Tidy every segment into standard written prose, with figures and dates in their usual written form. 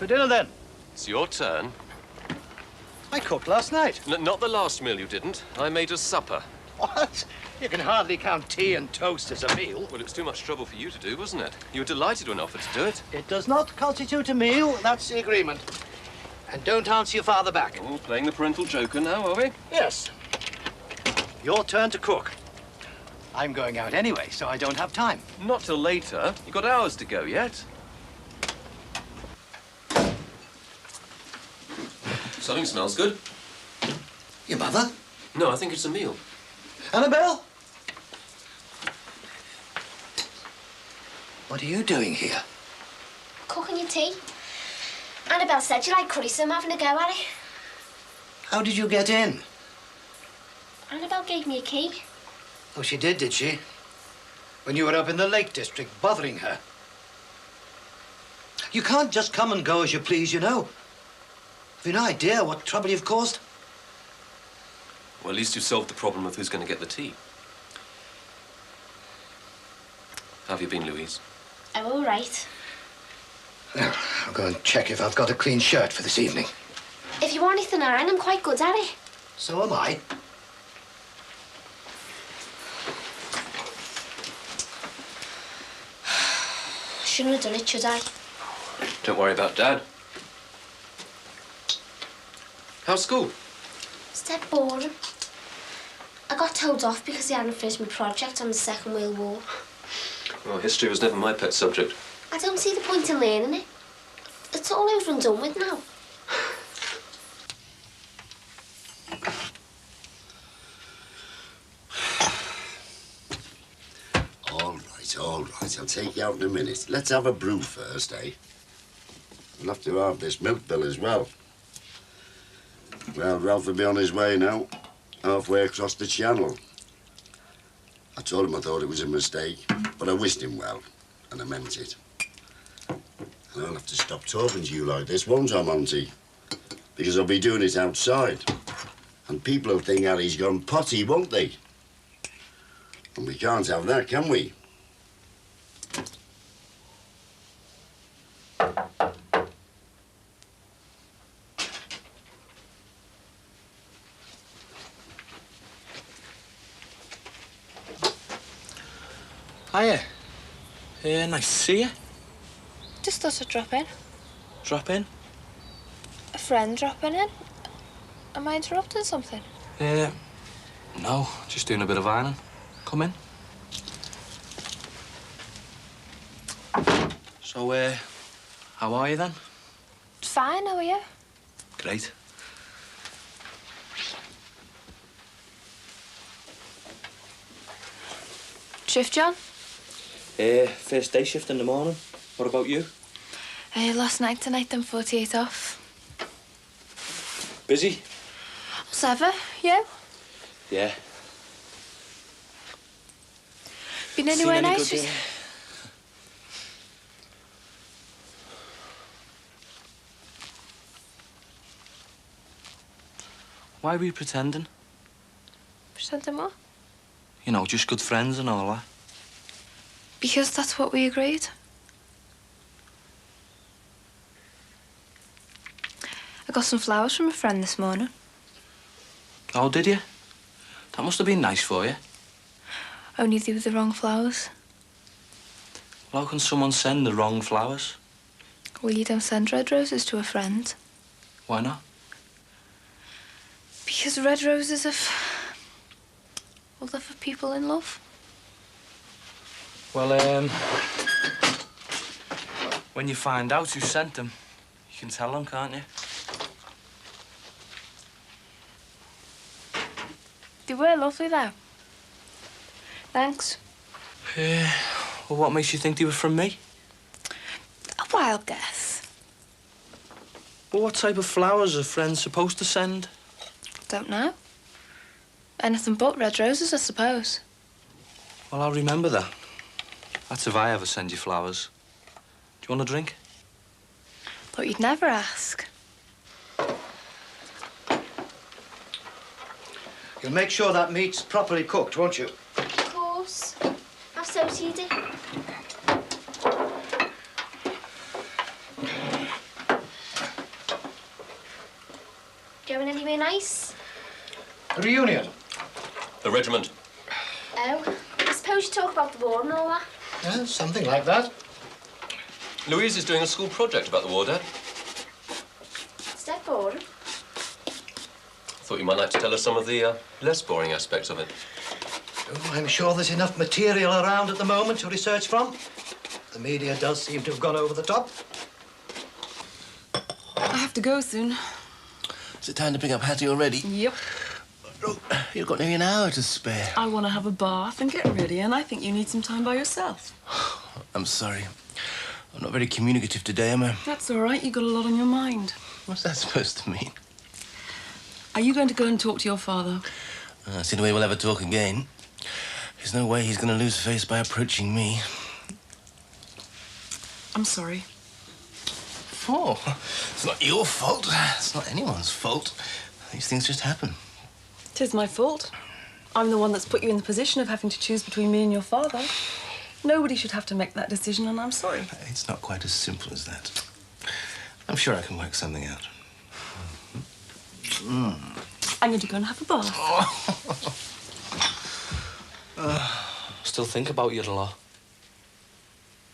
dinner, then? It's your turn. I cooked last night. Not the last meal you didn't. I made us supper. What? You can hardly count tea and toast as a meal. Well, it was too much trouble for you to do, wasn't it? You were delighted when offered to do it. It does not constitute a meal. That's the agreement. And don't answer your father back. Oh, playing the parental joker now, are we? Yes. Your turn to cook. I'm going out anyway, so I don't have time. Not till later. You've got hours to go yet. Something smells good. Your mother? No, I think it's a meal. Annabelle? What are you doing here? Cooking your tea. Annabelle said you like curry, so I'm having a go at it. How did you get in? Annabelle gave me a key. Oh, she did she? When you were up in the Lake District, bothering her. You can't just come and go as you please, you know. Have you no idea what trouble you've caused? Well, at least you've solved the problem of who's going to get the tea. How have you been, Louise? I'm all right. Well, I'll go and check if I've got a clean shirt for this evening. If you want anything iron, I'm quite good at it. So am I. I shouldn't have done it, should I? Don't worry about Dad. How's school? It's dead boring. I got told off because I hadn't finished my project on the Second World War. Well, history was never my pet subject. I don't see the point in learning it. It's all over and done with now. All right, I'll take you out in a minute. Let's have a brew first, eh? We'll have to have this milk bill as well. Well, Ralph will be on his way now, halfway across the channel. I told him I thought it was a mistake, but I wished him well, and I meant it. And I'll have to stop talking to you like this, won't I, Monty? Because I'll be doing it outside. And people will think Harry's gone potty, won't they? And we can't have that, can we? Hiya. Nice to see you. Just thought I'd drop in. Drop in? A friend dropping in? Am I interrupting something? No, just doing a bit of ironing. Come in. So, how are you then? Fine, how are you? Great. Shift, John? First day shift in the morning. What about you? Last night, tonight, then 48 off. Busy? As ever, you? Yeah. Been anywhere nice? Why were you pretending? Pretending what? You know, just good friends and all that. Because that's what we agreed. I got some flowers from a friend this morning. Oh, did you? That must have been nice for you. Only they were the wrong flowers. Well, how can someone send the wrong flowers? Well, you don't send red roses to a friend. Why not? Because red roses are well, they're for people in love. Well, when you find out who sent them, you can tell them, can't you? They were lovely, though. Thanks. Well, what makes you think they were from me? A wild guess. Well, what type of flowers are friends supposed to send? Don't know. Anything but red roses, I suppose. Well, I'll remember that. That's if I ever send you flowers. Do you want a drink? Thought you'd never ask. You'll make sure that meat's properly cooked, won't you? Of course. Have soda, you do. nice? A reunion? The regiment. Oh, I suppose you talk about the war and all that. Yeah, something like that. Louise is doing a school project about the war, Dad. Is that boring? Thought you might like to tell us some of the less boring aspects of it. Oh, I'm sure there's enough material around at the moment to research from. The media does seem to have gone over the top. I have to go soon. Is it time to pick up Hattie already? Yep. Look, you've got nearly an hour to spare. I want to have a bath and get ready, and I think you need some time by yourself. I'm sorry. I'm not very communicative today, am I? That's all right. You got a lot on your mind. What's that supposed to mean? Are you going to go and talk to your father? That's the only way we'll ever talk again. There's no way he's going to lose face by approaching me. I'm sorry. Oh, it's not your fault. It's not anyone's fault. These things just happen. It is my fault. I'm the one that's put you in the position of having to choose between me and your father. Nobody should have to make that decision, and I'm sorry. It's not quite as simple as that. I'm sure I can work something out. I'm going to go and have a bath. Still think about you a lot.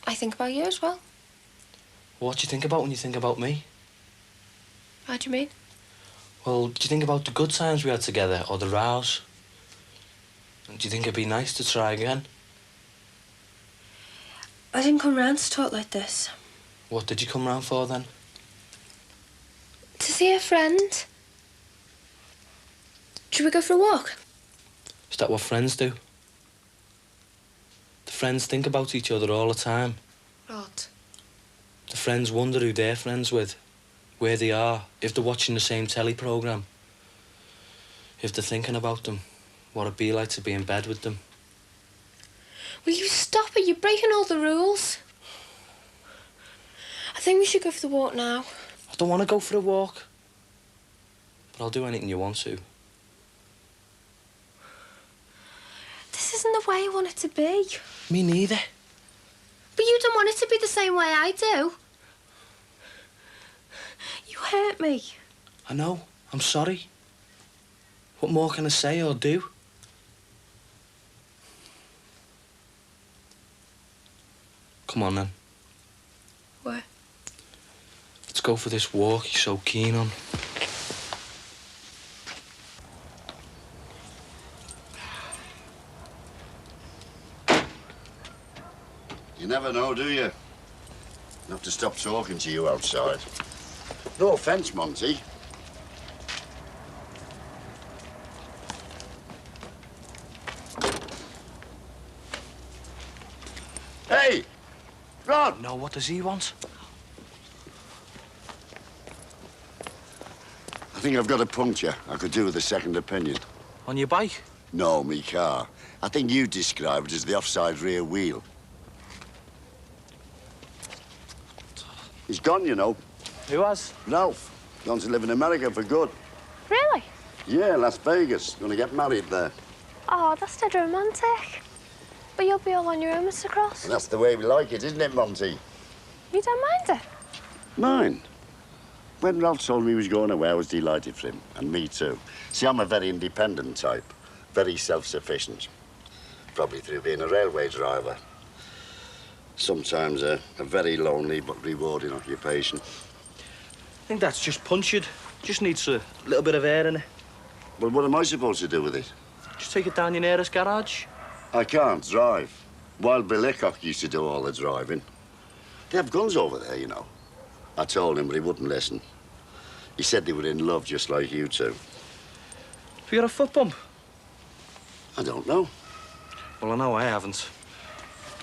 I think about you as well. What do you think about when you think about me? How do you mean? Well, do you think about the good times we had together or the rows? And do you think it'd be nice to try again? I didn't come round to talk like this. What did you come round for then? To see a friend. Should we go for a walk? Is that what friends do? The friends think about each other all the time. What? The friends wonder who they're friends with, where they are, if they're watching the same telly programme. If they're thinking about them, what it'd be like to be in bed with them. Will you stop it? You're breaking all the rules. I think we should go for the walk now. I don't want to go for a walk. But I'll do anything you want to. This isn't the way I want it to be. Me neither. But you don't want it to be the same way I do. You hurt me. I know. I'm sorry. What more can I say or do? Come on, then. Where? Let's go for this walk you're so keen on. You never know, do you? I have to stop talking to you outside. No offence, Monty. Hey! Rod! No, what does he want? I think I've got a puncture. I could do with a second opinion. On your bike? No, me car. I think you described it as the offside rear wheel. He's gone, you know. Who has? Ralph. Gone to live in America for good. Really? Yeah, Las Vegas. Gonna get married there. Oh, that's dead romantic. But you'll be all on your own, Mr. Cross. And that's the way we like it, isn't it, Monty? You don't mind it? Mine. When Ralph told me he was going away, I was delighted for him, and me too. See, I'm a very independent type, very self-sufficient. Probably through being a railway driver. Sometimes a very lonely but rewarding occupation. I think that's just punctured. Just needs a little bit of air in it. Well, what am I supposed to do with it? Just take it down your nearest garage. I can't drive. Wild Bill Hickok used to do all the driving. They have guns over there, you know. I told him, but he wouldn't listen. He said they were in love just like you two. Have you got a foot bump? I don't know. Well, I know I haven't.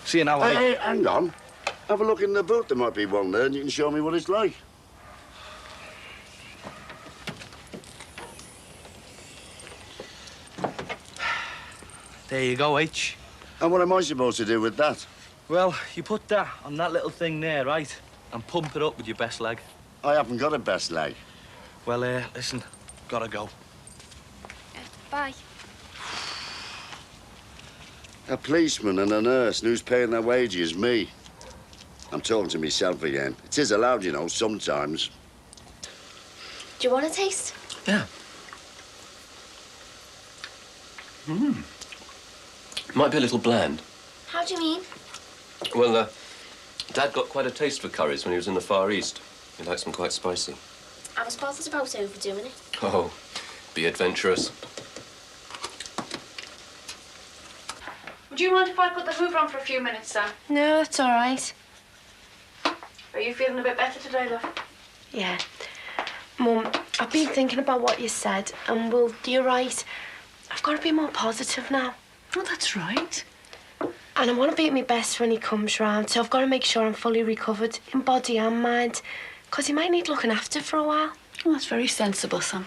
See you now, Hey, hang on. Have a look in the boot. There might be one there, and you can show me what it's like. There you go, H. And what am I supposed to do with that? Well, you put that on that little thing there, right? And pump it up with your best leg. I haven't got a best leg. Well, listen, gotta go. Bye. A policeman and a nurse, and who's paying their wages? Me. I'm talking to myself again. It is allowed, you know, sometimes. Do you want a taste? Yeah. Might be a little bland. How do you mean? Well, Dad got quite a taste for curries when he was in the Far East. He likes them quite spicy. I was bothered about overdoing it. Oh, be adventurous. Would you mind if I put the hoover on for a few minutes, Sam? No, that's all right. Are you feeling a bit better today, love? Yeah. Mum, I've been thinking about what you said, and well, you're right. I've got to be more positive now. Oh, that's right. And I want to be at my best when he comes round, so I've got to make sure I'm fully recovered in body and mind, because he might need looking after for a while. Well, that's very sensible, Sam.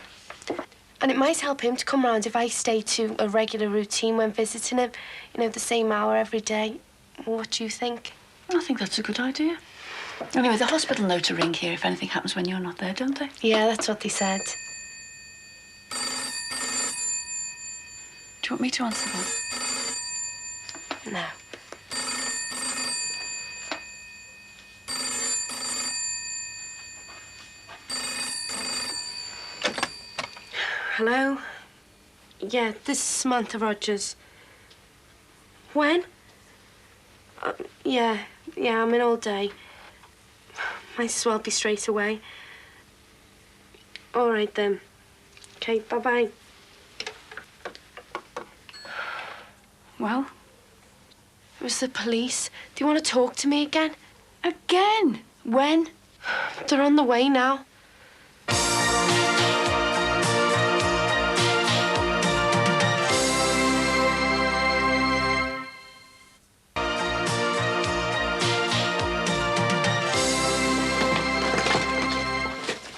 And it might help him to come round if I stay to a regular routine when visiting him. You know, the same hour every day. What do you think? I think that's a good idea. Anyway, the hospital know to ring here if anything happens when you're not there, don't they? Yeah, that's what they said. Do you want me to answer that? No. Hello? Yeah, this is Samantha Rogers. When? Yeah, I'm in all day. Might as well be straight away. All right, then. Okay, bye-bye. Well? It was the police. Do you want to talk to me again? Again? When? They're on the way now.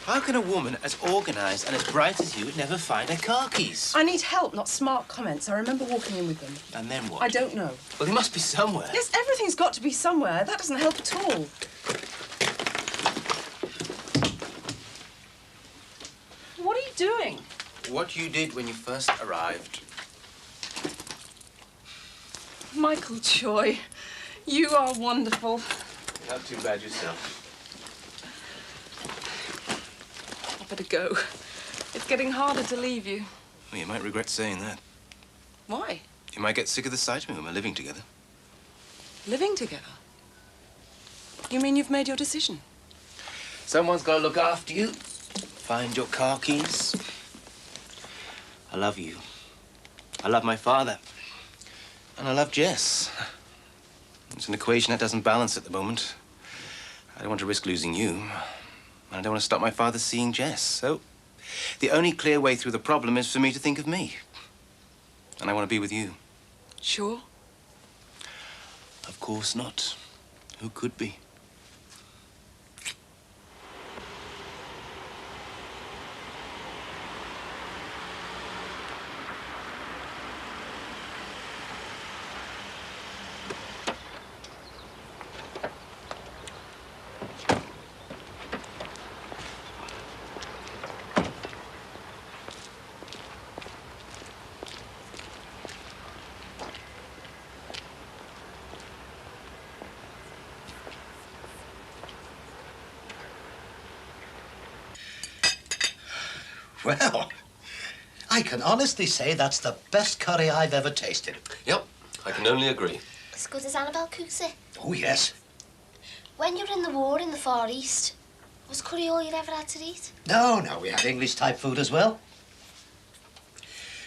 How can a woman as organised and as bright as you never find her car keys? I need help, not smart comments. I remember walking in with them. And then what? I don't know. Well, he must be somewhere. Yes, everything's got to be somewhere. That doesn't help at all. What are you doing? What you did when you first arrived. Michael Joy, you are wonderful. Not too bad yourself. I better go. It's getting harder to leave you. Well, you might regret saying that. Why? You might get sick of the sight of me when we're living together. Living together? You mean you've made your decision? Someone's got to look after you. Find your car keys. I love you. I love my father. And I love Jess. It's an equation that doesn't balance at the moment. I don't want to risk losing you. And I don't want to stop my father seeing Jess. So the only clear way through the problem is for me to think of me. And I want to be with you. Sure? Of course not. Who could be? Well, I can honestly say that's the best curry I've ever tasted. Yep, I can only agree. As good as Annabelle cooks it. Oh, yes. When you were in the war in the Far East, was curry all you'd ever had to eat? No, we had English-type food as well.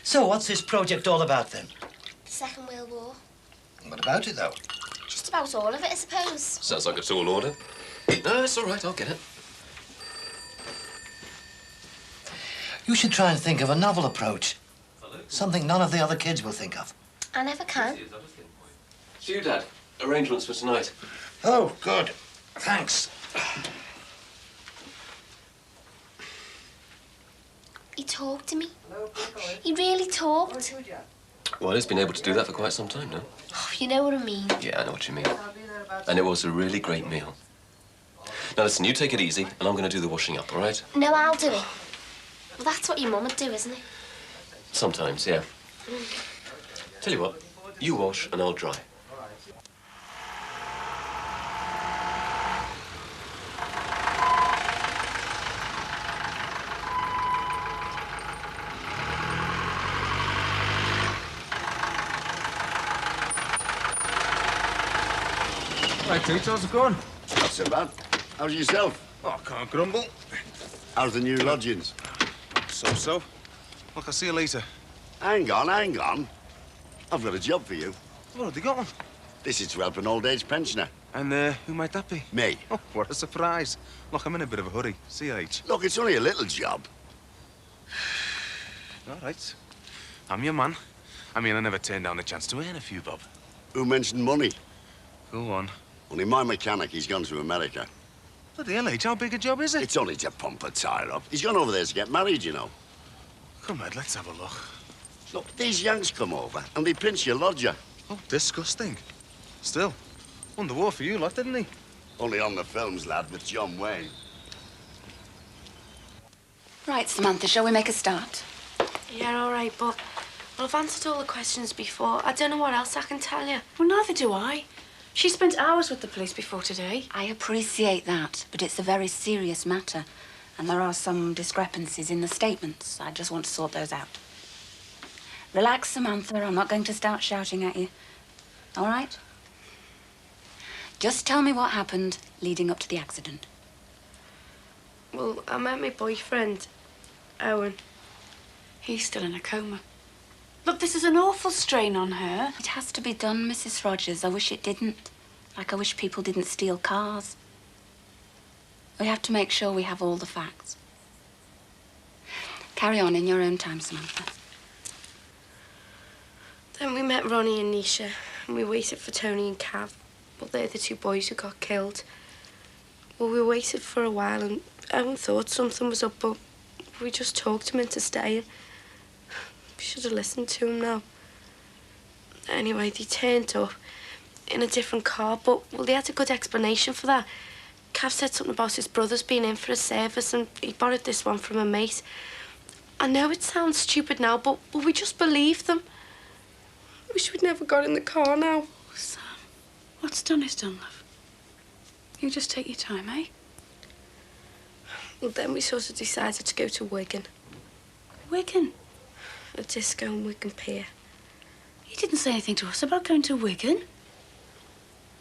So what's this project all about, then? The Second World War. What about it, though? Just about all of it, I suppose. Sounds like a tall order. No, it's all right, I'll get it. You should try and think of a novel approach. Something none of the other kids will think of. I never can. See you, Dad. Arrangements for tonight. Oh, good. Thanks. He talked to me. He really talked. Well, he's been able to do that for quite some time now. Oh, you know what I mean. Yeah, I know what you mean. And it was a really great meal. Now, listen, you take it easy, and I'm going to do the washing up, all right? No, I'll do it. Well, that's what your mum would do, isn't it? Sometimes, yeah. Tell you what, you wash and I'll dry. Right, Toots, how's it going? Not so bad. How's yourself? Oh, can't grumble. How's the new lodgings? So. Look, I'll see you later. Hang on. I've got a job for you. What have they got on? This is to help an old age pensioner. And who might that be? Me. Oh, what a surprise. Look, I'm in a bit of a hurry. See you, H. Look, it's only a little job. All right. I'm your man. I mean, I never turned down the chance to earn a few bob. Who mentioned money? Go on. Only my mechanic, he's gone to America. Bloody hell, H, how big a job is it? It's only to pump a tyre up. He's gone over there to get married, you know. Come on, let's have a look. Look, these Yanks come over and they pinch your lodger. Oh, disgusting. Still, won the war for you lot, didn't he? Only on the films, lad, with John Wayne. Right, Samantha, shall we make a start? Yeah, all right, but well, I've answered all the questions before. I don't know what else I can tell you. Well, neither do I. She spent hours with the police before today. I appreciate that, but it's a very serious matter, and there are some discrepancies in the statements. I just want to sort those out. Relax, Samantha. I'm not going to start shouting at you. All right? Just tell me what happened leading up to the accident. Well, I met my boyfriend, Owen. He's still in a coma. Look, this is an awful strain on her. It has to be done, Mrs. Rogers. I wish it didn't. Like I wish people didn't steal cars. We have to make sure we have all the facts. Carry on in your own time, Samantha. Then we met Ronnie and Nisha, and we waited for Tony and Cav. Well, they're the two boys who got killed. Well, we waited for a while, and Owen thought something was up, but we just talked him into staying. We should have listened to him now. Anyway, they turned up in a different car, but, well, they had a good explanation for that. Cav said something about his brothers being in for a service, and he borrowed this one from a mate. I know it sounds stupid now, but we just believed them. Wish we'd never got in the car now. Sam, what's done is done, love. You just take your time, eh? Well, then we sort of decided to go to Wigan. Wigan? A disco in Wigan Pier. You didn't say anything to us about going to Wigan.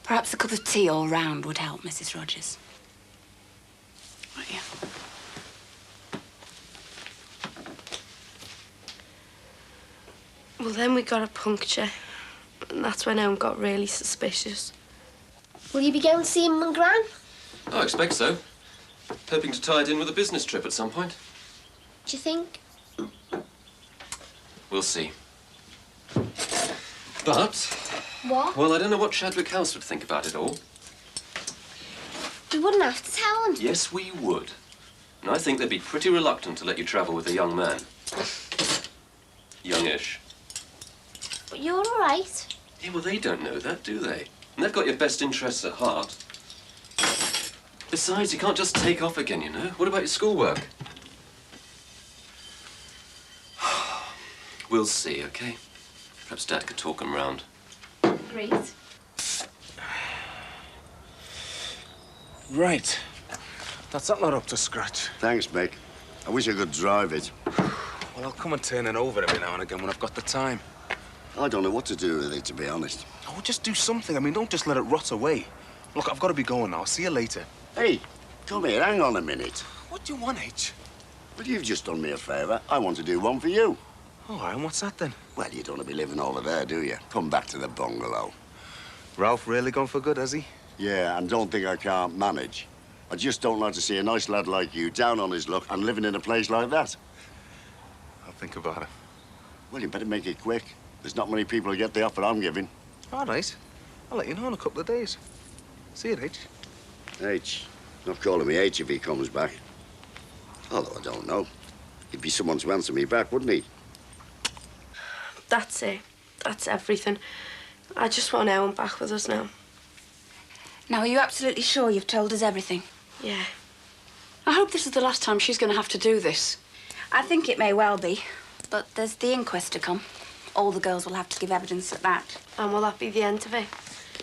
Perhaps a cup of tea all round would help, Mrs. Rogers. Right, yeah. Well, then we got a puncture, and that's when Owen got really suspicious. Will you be going to see him and Gran? I expect so. Hoping to tie it in with a business trip at some point. Do you think? We'll see. But, What? well, I don't know what Chadwick House would think about it all. We wouldn't have to tell him. Yes, we would. And I think they'd be pretty reluctant to let you travel with a young man. Youngish. But you're all right. Yeah, well, they don't know that, do they? And they've got your best interests at heart. Besides, you can't just take off again, you know? What about your schoolwork? We'll see, OK? Perhaps Dad could talk him round. Great. Right. That's that lot up to scratch. Thanks, Mick. I wish I could drive it. Well, I'll come and turn it over every now and again when I've got the time. I don't know what to do with it, to be honest. Oh, just do something. I mean, don't just let it rot away. Look, I've got to be going now. I'll see you later. Hey, come here, hang on a minute. What do you want, H? Well, you've just done me a favour. I want to do one for you. Oh, all right, and what's that then? Well, you don't want to be living over there, do you? Come back to the bungalow. Ralph really gone for good, has he? Yeah, and don't think I can't manage. I just don't like to see a nice lad like you down on his luck and living in a place like that. I'll think about it. Well, you better make it quick. There's not many people who get the offer I'm giving. All right. I'll let you know in a couple of days. See you, H. H. Not calling me H if he comes back. Although I don't know. He'd be someone to answer me back, wouldn't he? That's it. That's everything. I just want Owen back with us now. Now, are you absolutely sure you've told us everything? Yeah. I hope this is the last time she's going to have to do this. I think it may well be, but there's the inquest to come. All the girls will have to give evidence at that. And will that be the end of it?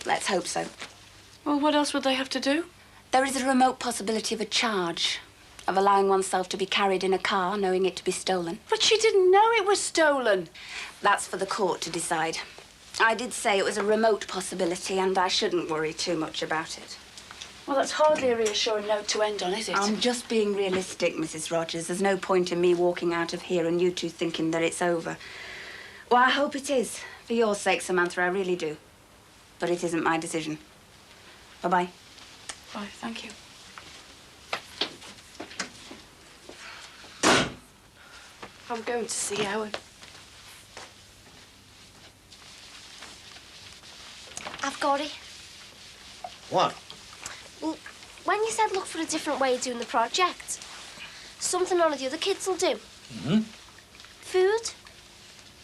Let's hope so. Well, what else would they have to do? There is a remote possibility of a charge, of allowing oneself to be carried in a car, knowing it to be stolen. But she didn't know it was stolen. That's for the court to decide. I did say it was a remote possibility and I shouldn't worry too much about it. Well, that's hardly a reassuring note to end on, is it? I'm just being realistic, Mrs. Rogers. There's no point in me walking out of here and you two thinking that it's over. Well, I hope it is. For your sake, Samantha, I really do. But it isn't my decision. Bye-bye. Bye, thank you. I'm going to see Owen. I've got it. What? Well, when you said look for a different way of doing the project, something none of the other kids will do. Mm-hmm. Food.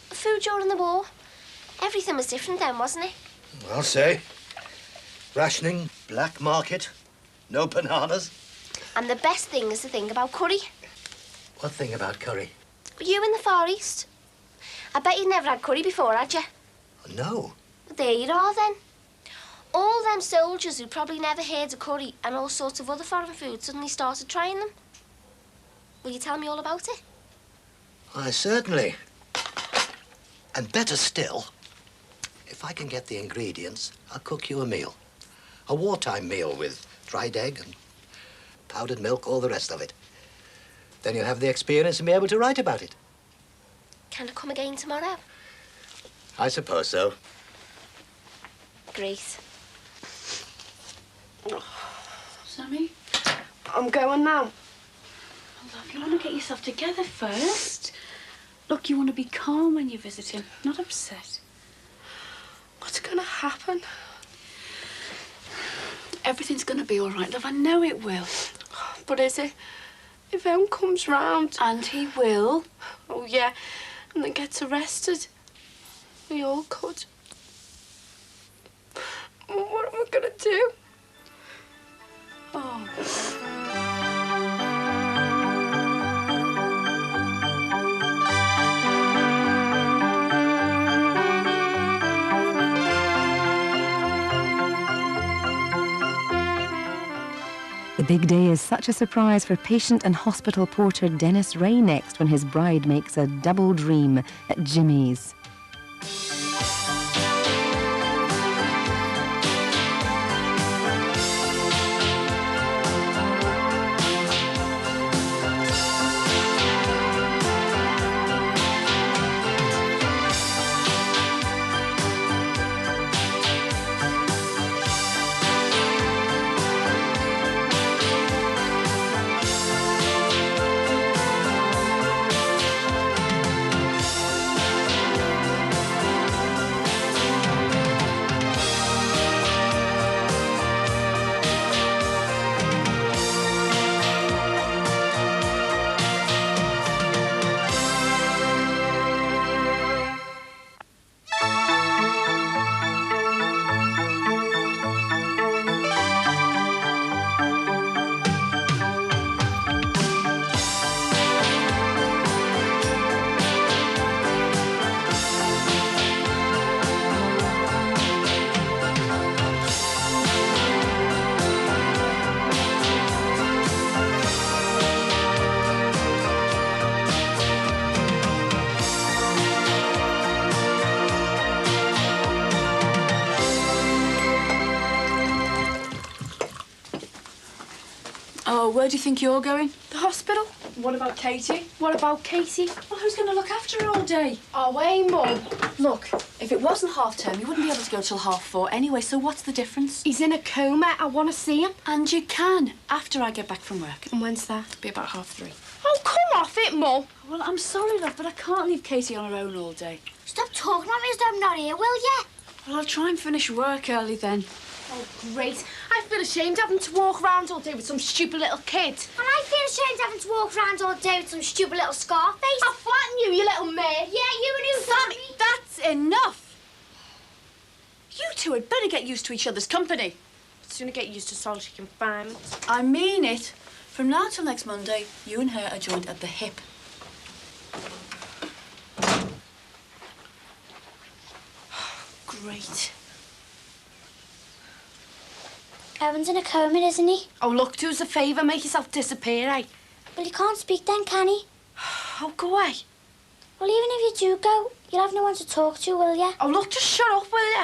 Food during the war. Everything was different then, wasn't it? I'll say. Rationing, black market, no bananas. And the best thing is the thing about curry. What thing about curry? You in the Far East. I bet you'd never had curry before, had you? No. Well, there you are, then. All them soldiers who probably never heard of curry and all sorts of other foreign food suddenly started trying them. Will you tell me all about it? Why, certainly. And better still, if I can get the ingredients, I'll cook you a meal. A wartime meal with dried egg and powdered milk, all the rest of it. Then you'll have the experience and be able to write about it. Can I come again tomorrow? I suppose so. Great. Sammy? I'm going now. Look, you want to get yourself together first. Look, you want to be calm when you visit him, not upset. What's going to happen? Everything's going to be all right, love. I know it will. But is it? If Owen comes round... And he will. Oh, yeah, and then gets arrested. We all could. What am I going to do? Oh. The big day is such a surprise for patient and hospital porter Dennis Ray next when his bride makes a double dream at Jimmy's. Oh, where do you think you're going? The hospital. What about Katie? What about Katie? Well, who's going to look after her all day? Away, Mum. Look, if it wasn't half-term, you wouldn't be able to go till 4:30 anyway, so what's the difference? He's in a coma. I want to see him. And you can, after I get back from work. And when's that? It'll be about 3:30. Oh, come off it, Mum. Well, I'm sorry, love, but I can't leave Katie on her own all day. Stop talking about me as though I'm not here, will you? Well, I'll try and finish work early then. Oh, great. I feel ashamed having to walk around all day with some stupid little kid. And I feel ashamed having to walk around all day with some stupid little Scarface. I'll flatten you, you little mare. Yeah, you and who? Sammy, that's enough. You two had better get used to each other's company. I'd sooner get used to solitary confinement. I mean it. From now till next Monday, you and her are joined at the hip. Great. Evan's in a coma, isn't he? Oh, look, do us a favour, make yourself disappear, eh? Well, he can't speak then, can he? Oh, go away. Well, even if you do go, You'll have no one to talk to, will you? Oh, look, just shut up, will you?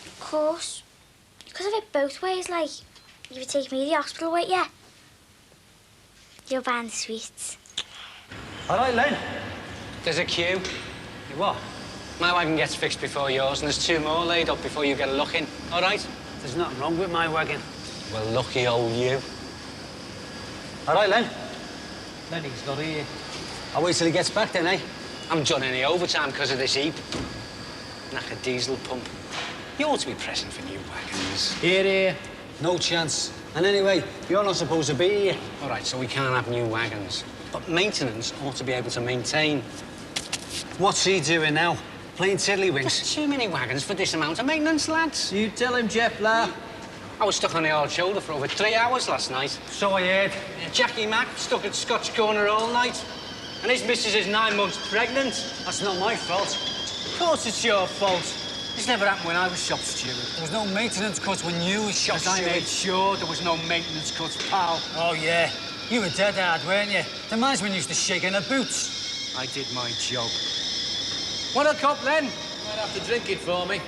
Of course. Because of it both ways, like, you would take me to the hospital, won't you? You're buying the sweets. All right, Len. There's a queue. What? My wagon gets fixed before yours, and there's 2 more laid up before you get a look in. All right? There's nothing wrong with my wagon. Well, lucky old you. All right, Len. Lenny's not here. I'll wait till he gets back then, eh? I haven't done any overtime because of this heap. Knacker diesel pump. You ought to be present for new wagons. Here. No chance. And anyway, you're not supposed to be here. All right, so we can't have new wagons. But maintenance ought to be able to maintain. What's he doing now? Playing tiddlywinks? There's too many wagons for this amount of maintenance, lads. You tell him, Jeff, lad. I was stuck on the old shoulder for over 3 hours last night. So I heard. Jackie Mack stuck at Scotch Corner all night. And his missus is 9 months pregnant. That's not my fault. Of course it's your fault. This never happened when I was shop steward. There was no maintenance cuts when you was shop steward. I made sure there was no maintenance cuts, pal. Oh, yeah. You were dead hard, weren't you? The management used to shake in her boots. I did my job. Want a cup, Len? Might have to drink it for me.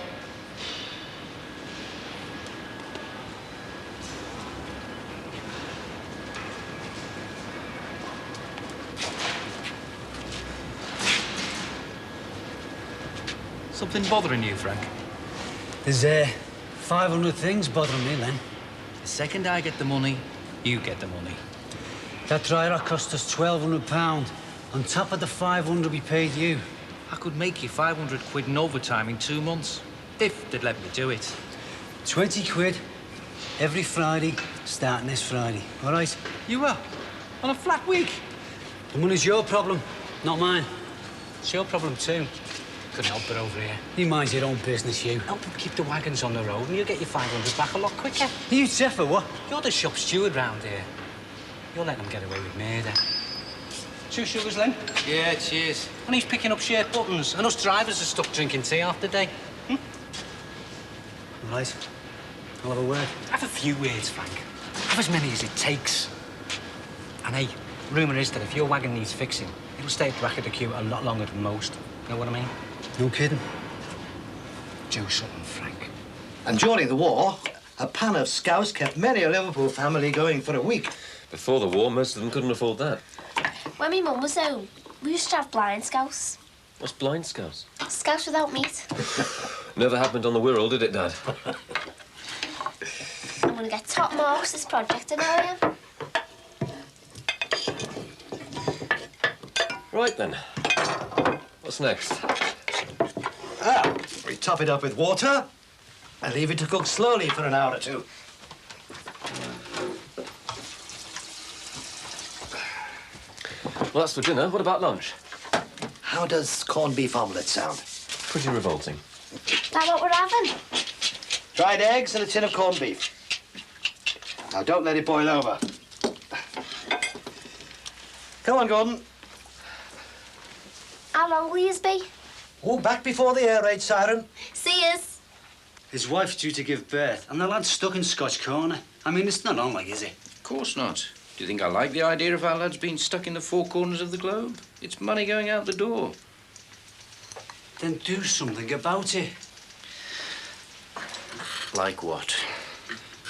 Something bothering you, Frank? There's 500 things bothering me, Len. The second I get the money, you get the money. That dry rot cost us £1,200 on top of the 500 we paid you. I could make you 500 quid in overtime in 2 months, if they'd let me do it. 20 quid every Friday, starting this Friday, all right? You were? On a flat week? The money's your problem, not mine. It's your problem, too. Couldn't help it over here. You mind your own business, you. Help them keep the wagons on the road and you'll get your 500 back a lot quicker. Are you deaf or what? You're the shop steward round here. You'll let them get away with murder. 2 sugars, Len? Yeah, cheers. And he's picking up shared buttons, and us drivers are stuck drinking tea half the day. All right. I'll have a word. Have a few words, Frank. Have as many as it takes. And hey, rumour is that if your wagon needs fixing, it'll stay at the back of the queue a lot longer than most. Know what I mean? No kidding. Do something, Frank. And during the war, a pan of scouse kept many a Liverpool family going for a week. Before the war, most of them couldn't afford that. When my mum was home, we used to have blind scouse. What's blind scouse? Scouse without meat. Never happened on the Wirral, did it, Dad? I'm going to get top marks this project, I know I am. Right, then. What's next? We top it up with water and leave it to cook slowly for an hour or 2. Well, that's for dinner. What about lunch? How does corned beef omelette sound? Pretty revolting. That what we're having? Dried eggs and a tin of corned beef. Now, don't let it boil over. Come on, Gordon. How long will yous be? Oh, back before the air raid siren. See yous. His wife's due to give birth, and the lad's stuck in Scotch Corner. I mean, it's not on, like, is it? Of course not. Do you think I like the idea of our lads being stuck in the 4 corners of the globe? It's money going out the door. Then do something about it. Like what?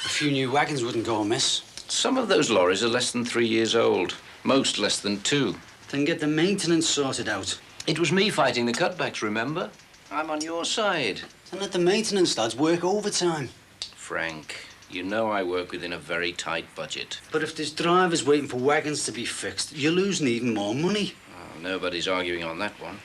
A few new wagons wouldn't go amiss. Some of those lorries are less than 3 years old. Most less than 2. Then get the maintenance sorted out. It was me fighting the cutbacks, remember? I'm on your side. Then let the maintenance lads work overtime. Frank, you know I work within a very tight budget. But if there's drivers waiting for wagons to be fixed, you're losing even more money. Oh, nobody's arguing on that one.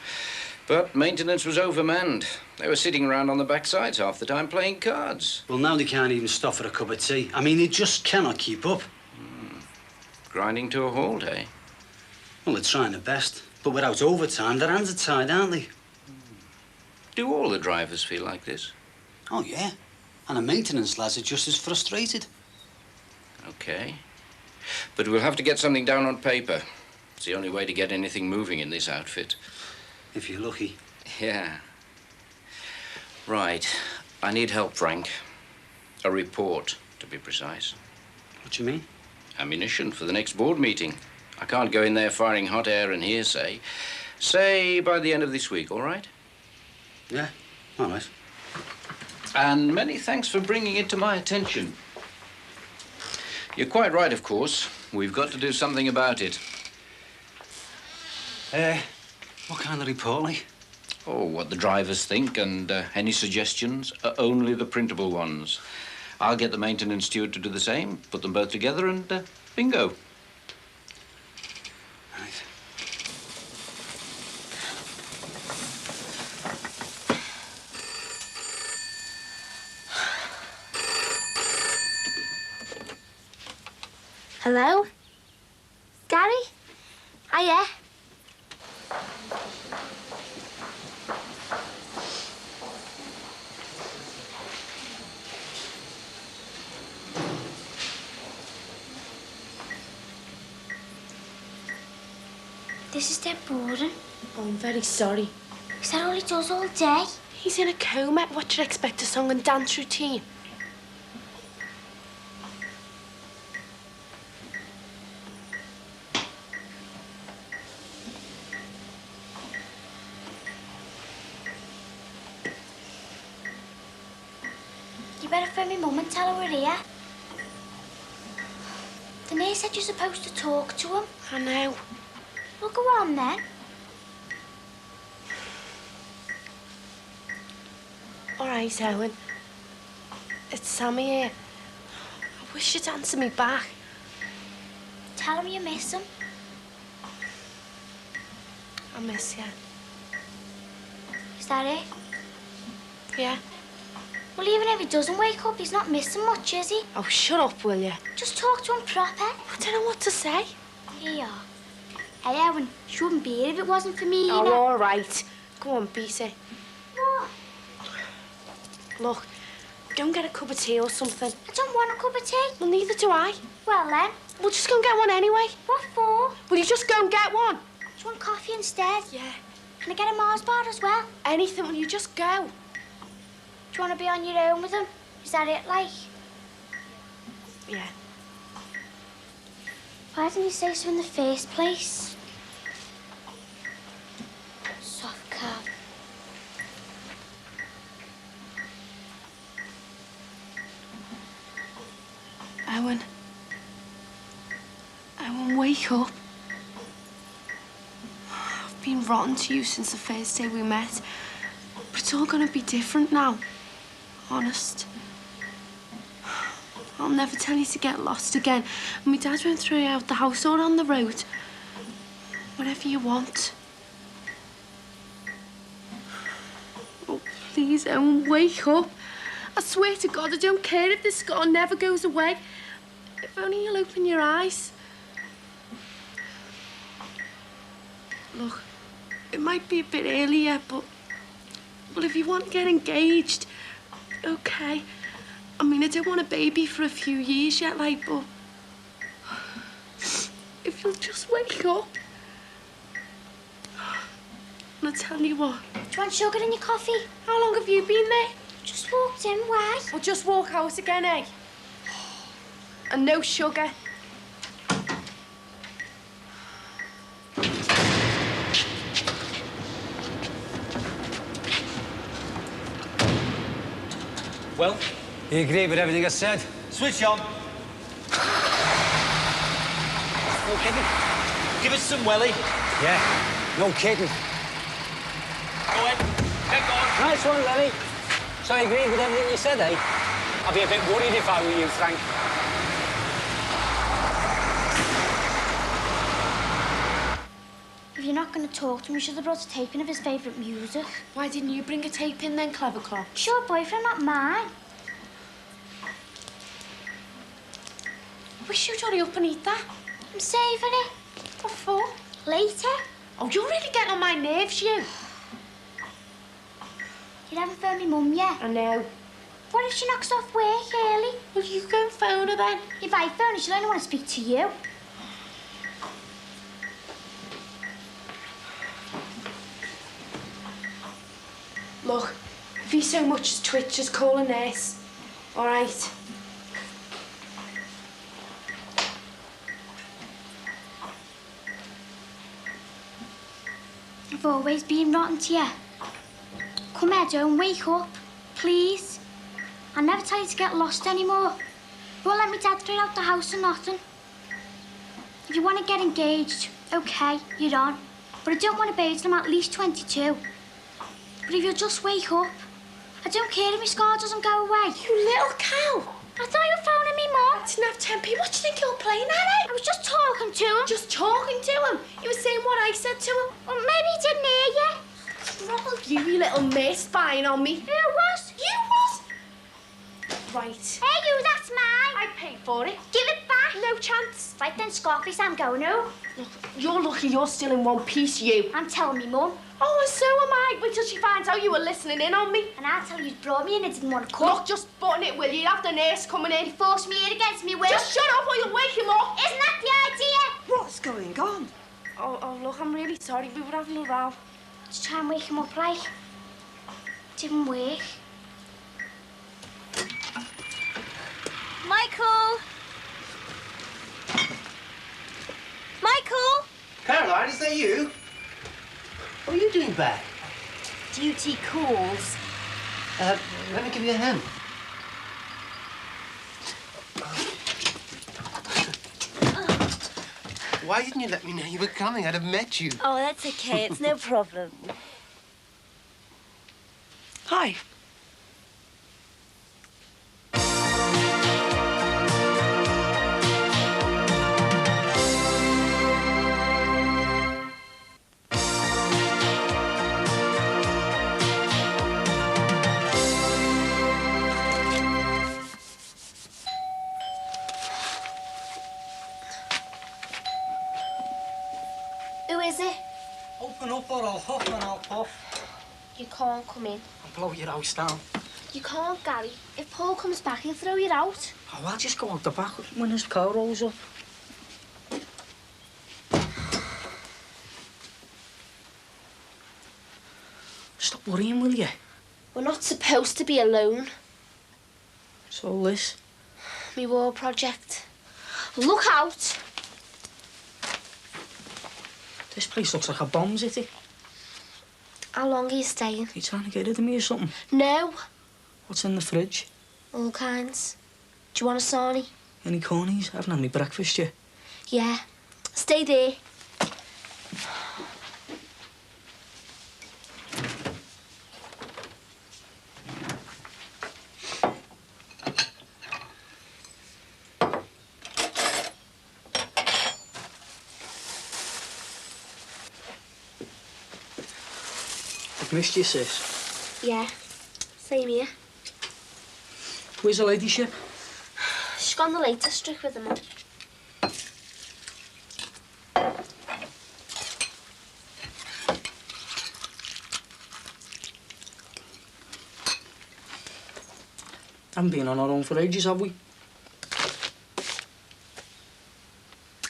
But maintenance was overmanned. They were sitting around on the backsides half the time playing cards. Well, now they can't even stop for a cup of tea. I mean, they just cannot keep up. Grinding to a halt, eh? Well, they're trying their best. But without overtime, their hands are tied, aren't they? Do all the drivers feel like this? Oh, yeah. And the maintenance lads are just as frustrated. OK. But we'll have to get something down on paper. It's the only way to get anything moving in this outfit. If you're lucky. Yeah. Right. I need help, Frank. A report, to be precise. What do you mean? Ammunition for the next board meeting. I can't go in there firing hot air and hearsay. Say by the end of this week, all right? Yeah, all right. And many thanks for bringing it to my attention. You're quite right, of course. We've got to do something about it. What kind of report, like? Oh, what the drivers think, and any suggestions are only the printable ones. I'll get the maintenance steward to do the same, put them both together, and bingo. Right. Hello? Gary? Hiya. This is dead boring. Oh, I'm very sorry. Is that all he does all day? He's in a coma. What should I expect, a song and dance routine? You better phone me mum and tell her we're here. The nurse said you're supposed to talk to him. I know. Well, go on then. All right, Owen. It's Sammy here. I wish you'd answer me back. Tell him you miss him. I miss you. Is that it? Yeah. Well, even if he doesn't wake up, he's not missing much, is he? Oh, shut up, will you? Just talk to him proper. I don't know what to say. Here you are. Hey, Owen, she wouldn't be here if it wasn't for me, you Oh, know. all right. Go on, beat it. What? Look, go and get a cup of tea or something. I don't want a cup of tea. Well, neither do I. Well, then. We'll just go and get one anyway. What for? Will you just go and get one? Do you want coffee instead? Yeah. Can I get a Mars bar as well? Anything, will you just go? Do you want to be on your own with him? Is that it, like? Yeah. Why didn't you say so in the first place? Soft cab. Owen. Owen, wake up. I've been rotten to you since the first day we met. But it's all gonna be different now. Honest. I'll never tell you to get lost again. And my dad won't throw you out the house or on the road. Whatever you want. Oh, please, Owen, wake up. I swear to God, I don't care if this scar never goes away. If only you'll open your eyes. Look, it might be a bit early yet, but... Well, if you want to get engaged, okay. I mean, I don't want a baby for a few years yet, like, but... If you'll just wake up. And I tell you what... Do you want sugar in your coffee? How long have you been there? Just walked in, why? Well, just walk out again, eh? And no sugar. Well, you agree with everything I said? Switch on. No kidding. Give us some welly. Yeah, no kidding. Go ahead. Get going. Nice one, Lenny. So I agree with everything you said, eh? I'd be a bit worried if I were you, Frank. If you're not going to talk to him, you should have brought a tape in of his favourite music. Why didn't you bring a tape in then, Clever Clock? It's your boyfriend, not mine. I wish you'd hurry up and eat that. I'm saving it. What for? Later. Oh, you're really getting on my nerves, you. You haven't phoned me mum yet. I know. What if she knocks off work early? Well, you go and phone her then. If I phone her, she'll only want to speak to you. Look, if he so much as twitches, call a nurse. All right? I've always been rotten to you. Come here, don't wake up, please. I'll never tell you to get lost anymore. You won't let me dad throw out the house or nothing. If you want to get engaged, okay, you're on. But I don't want to be till I'm at least 22. But if you'll just wake up, I don't care if my scar doesn't go away. You little cow. I thought you were phoning me, Mum. I didn't have 10p. What do you think you're playing at? I was just talking to him. Just talking to him? You were saying what I said to him? Well, maybe he didn't hear you. What's wrong with you, you little mate, spying on me? Who was? You was? Right. Hey, you, that's mine. I paid for it. Give it back. No chance. Right then, Scarface, I'm going home. Look, you're lucky you're still in one piece, you. I'm telling me, Mum. Oh, and so am I. Wait till she finds out you were listening in on me. And I'll tell you you brought me in and didn't want to come. Look, just button it, will you? You have the nurse coming in. You forced me in against me will. Just shut up or you'll wake him up. Isn't that the idea? What's going on? Oh, look, I'm really sorry. We were having a row. Just try and wake him up, like. Didn't work. Michael! Michael! Caroline, is that you? What are you doing back? Duty calls. Let me give you a hand. Why didn't you let me know you were coming? I'd have met you. Oh, that's okay. It's no problem. Hi. Who is it? Open up or I'll huff and I'll puff. You can't come in. I'll blow your house down. You can't, Gary. If Paul comes back, he'll throw you out. Oh, I'll just go out the back when his car rolls up. Stop worrying, will you? We're not supposed to be alone. So, Liz? Me war project. Look out! This place looks like a bomb's hit it. How long are you staying? Are you trying to get rid of me or something? No. What's in the fridge? All kinds. Do you want a sarnie? Any cornies? I haven't had my breakfast yet. Yeah. Stay there. I've missed you, sis. Yeah. Same here. Where's the ladyship? She's gone the Lake District with them. Haven't been on our own for ages, have we?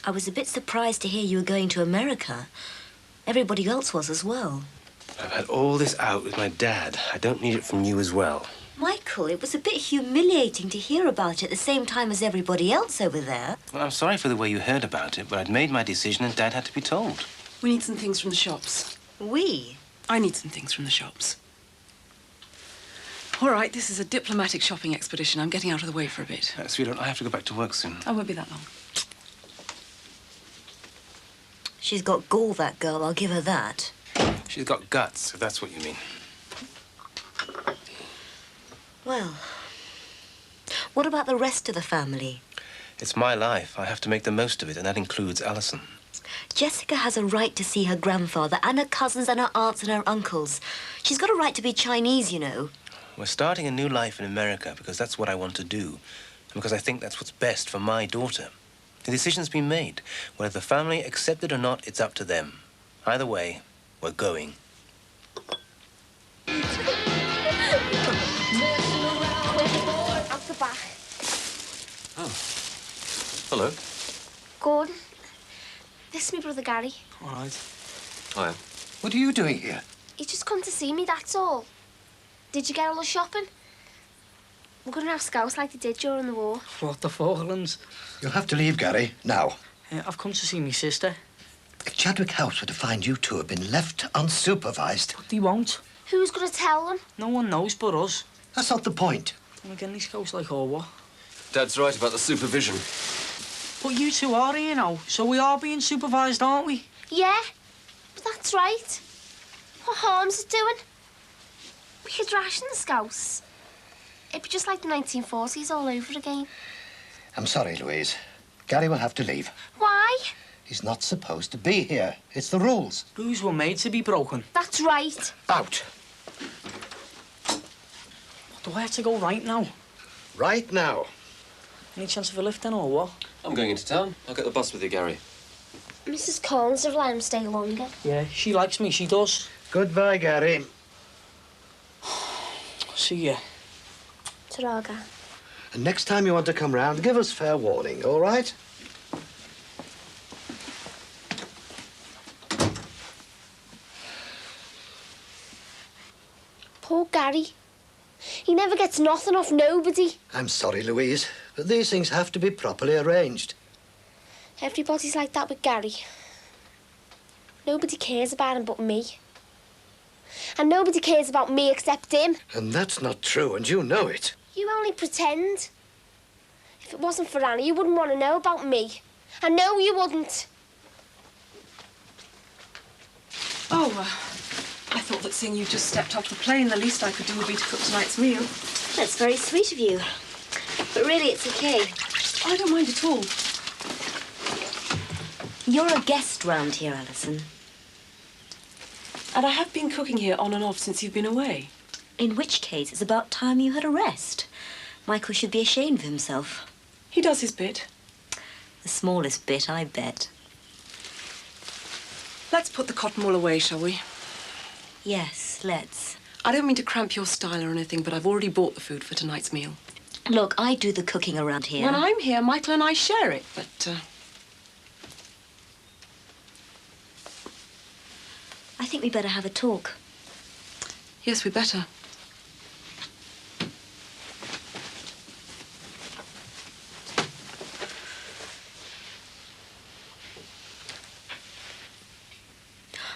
I was a bit surprised to hear you were going to America. Everybody else was as well. I've had all this out with my dad. I don't need it from you as well. Michael, it was a bit humiliating to hear about it at the same time as everybody else over there. Well, I'm sorry for the way you heard about it, but I'd made my decision and Dad had to be told. We need some things from the shops. We? I need some things from the shops. All right, this is a diplomatic shopping expedition. I'm getting out of the way for a bit. Sweetheart, I have to go back to work soon. I won't be that long. She's got gall, that girl. I'll give her that. She's got guts, if that's what you mean. Well, what about the rest of the family? It's my life. I have to make the most of it, and that includes Alison. Jessica has a right to see her grandfather and her cousins and her aunts and her uncles. She's got a right to be Chinese, you know. We're starting a new life in America because that's what I want to do, and because I think that's what's best for my daughter. The decision's been made. Whether the family accept it or not, it's up to them. Either way, we're going. Out the back. Oh. Hello. Gordon. This is my brother Gary. All right. Hiya. What are you doing here? He's just come to see me, that's all. Did you get all the shopping? We're going to have scouts like they did during the war. What the Falklands? You'll have to leave, Gary, now. I've come to see my sister. If Chadwick House were to find you two have been left unsupervised... They won't. Who's going to tell them? No one knows but us. That's not the point. And again, this goes like, oh, what? Dad's right about the supervision. But you two are here now, so we are being supervised, aren't we? Yeah, but that's right. What harm's it doing? We could ration the Scouts. It'd be just like the 1940s all over again. I'm sorry, Louise. Gary will have to leave. Why? He's not supposed to be here. It's the rules. Rules were made to be broken. That's right. Out. Do I have to go right now? Right now. Any chance of a lift then, or what? I'm going into town. I'll get the bus with you, Gary. Mrs. Collins have let him stay longer. Yeah, she likes me, she does. Goodbye, Gary. See ya. Ta-ra. And next time you want to come round, give us fair warning, all right? Poor Gary. He never gets nothing off nobody. I'm sorry, Louise, but these things have to be properly arranged. Everybody's like that with Gary. Nobody cares about him but me. And nobody cares about me except him. And that's not true, and you know it. You only pretend. If it wasn't for Annie, you wouldn't want to know about me. I know you wouldn't. Oh, I thought that seeing you just stepped off the plane, the least I could do would be to cook tonight's meal. That's very sweet of you. But really, it's okay. I don't mind at all. You're a guest round here, Alison. And I have been cooking here on and off since you've been away. In which case, it's about time you had a rest. Michael should be ashamed of himself. He does his bit. The smallest bit, I bet. Let's put the cotton wool away, shall we? Yes, let's. I don't mean to cramp your style or anything, but I've already bought the food for tonight's meal. Look, I do the cooking around here. When I'm here, Michael and I share it, but, I think we better have a talk. Yes, we better.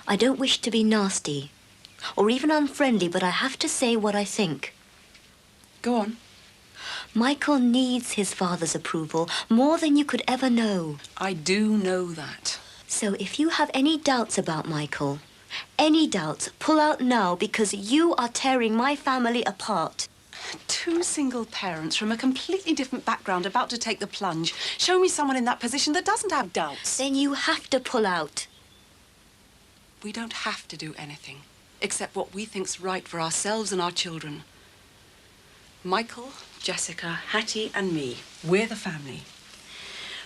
I don't wish to be nasty or even unfriendly, but I have to say what I think. Go on. Michael needs his father's approval more than you could ever know. I do know that. So if you have any doubts about Michael, any doubts, pull out now, because you are tearing my family apart. Two single parents from a completely different background about to take the plunge. Show me someone in that position that doesn't have doubts. Then you have to pull out. We don't have to do anything, except what we think's right for ourselves and our children. Michael, Jessica, Hattie and me, we're the family.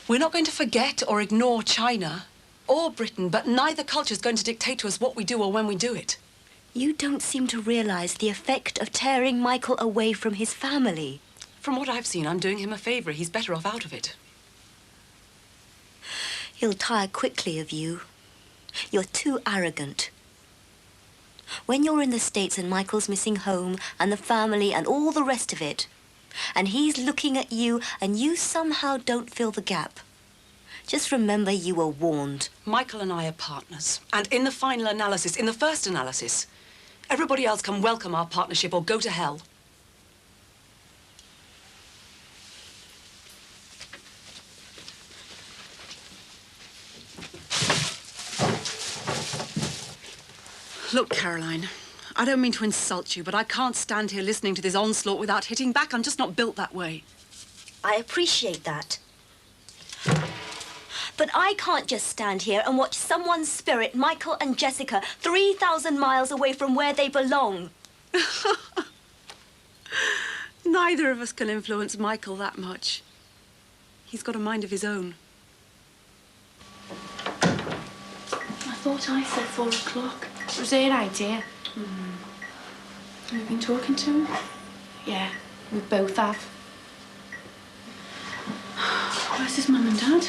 We're not going to forget or ignore China or Britain, but neither culture's going to dictate to us what we do or when we do it. You don't seem to realize the effect of tearing Michael away from his family. From what I've seen, I'm doing him a favor. He's better off out of it. He'll tire quickly of you. You're too arrogant. When you're in the States and Michael's missing home and the family and all the rest of it, and he's looking at you and you somehow don't fill the gap, just remember you were warned. Michael and I are partners. And in the final analysis, in the first analysis, everybody else can welcome our partnership or go to hell. Look, Caroline, I don't mean to insult you, but I can't stand here listening to this onslaught without hitting back. I'm just not built that way. I appreciate that. But I can't just stand here and watch someone's spirit, Michael and Jessica, 3,000 miles away from where they belong. Neither of us can influence Michael that much. He's got a mind of his own. I thought I said 4 o'clock. It was her idea. Have you been talking to him? Yeah, we both have. Where's his mum and dad?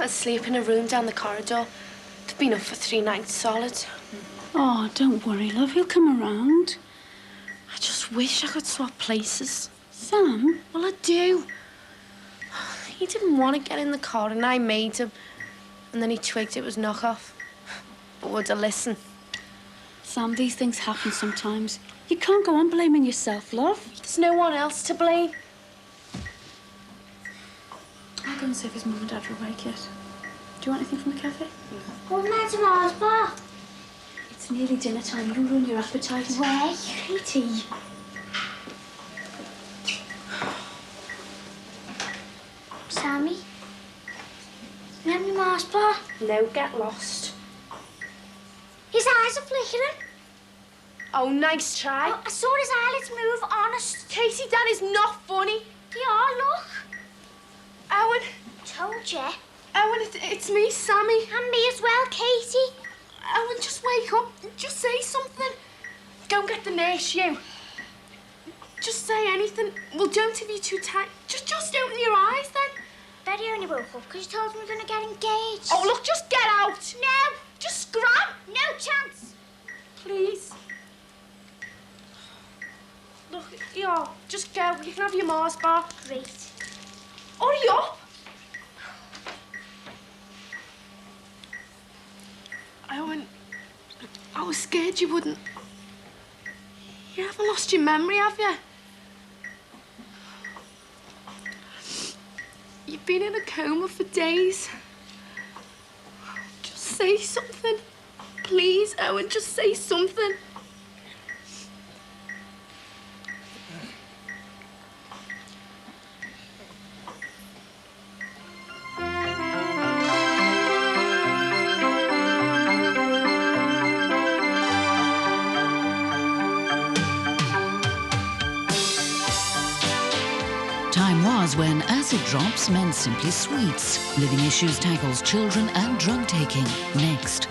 Asleep in a room down the corridor. They've been up for 3 nights solid. Oh, don't worry, love. He'll come around. I just wish I could swap places. Sam? Well, I do. He didn't want to get in the car and I made him. And then he twigged it was knockoff. But would I listen? Sam, these things happen sometimes. You can't go on blaming yourself, love. There's no one else to blame. I'll go and see if his mum and dad are awake yet. Do you want anything from the cafe? What night tomorrow's bar? It's nearly dinner time. You ruin your appetite. Wait. Katie. Sammy? You have any Mars bar? No, get lost. His eyes are flickering. Oh, nice try. Oh, I saw his eyelids move, honest. Katie, that is not funny. They are, look. Owen. Told you. Owen, it's me, Sammy. And me as well, Katie. Owen, just wake up. Just say something. Go and get the nurse, you. Just say anything. Well, don't if you're too tight. Just open your eyes, then. Bet you only woke up because you told me we were going to get engaged. Oh, look, just get out. No. Just scram. No chance. Please. Look, yeah, just go. You can have your Mars bar. Great. Hurry up. Owen, I was scared you wouldn't. You haven't lost your memory, have you? You've been in a coma for days. Just say something. Please, Owen, just say something. Time was when acid drops meant simply sweets. Living Issues tackles children and drug taking next.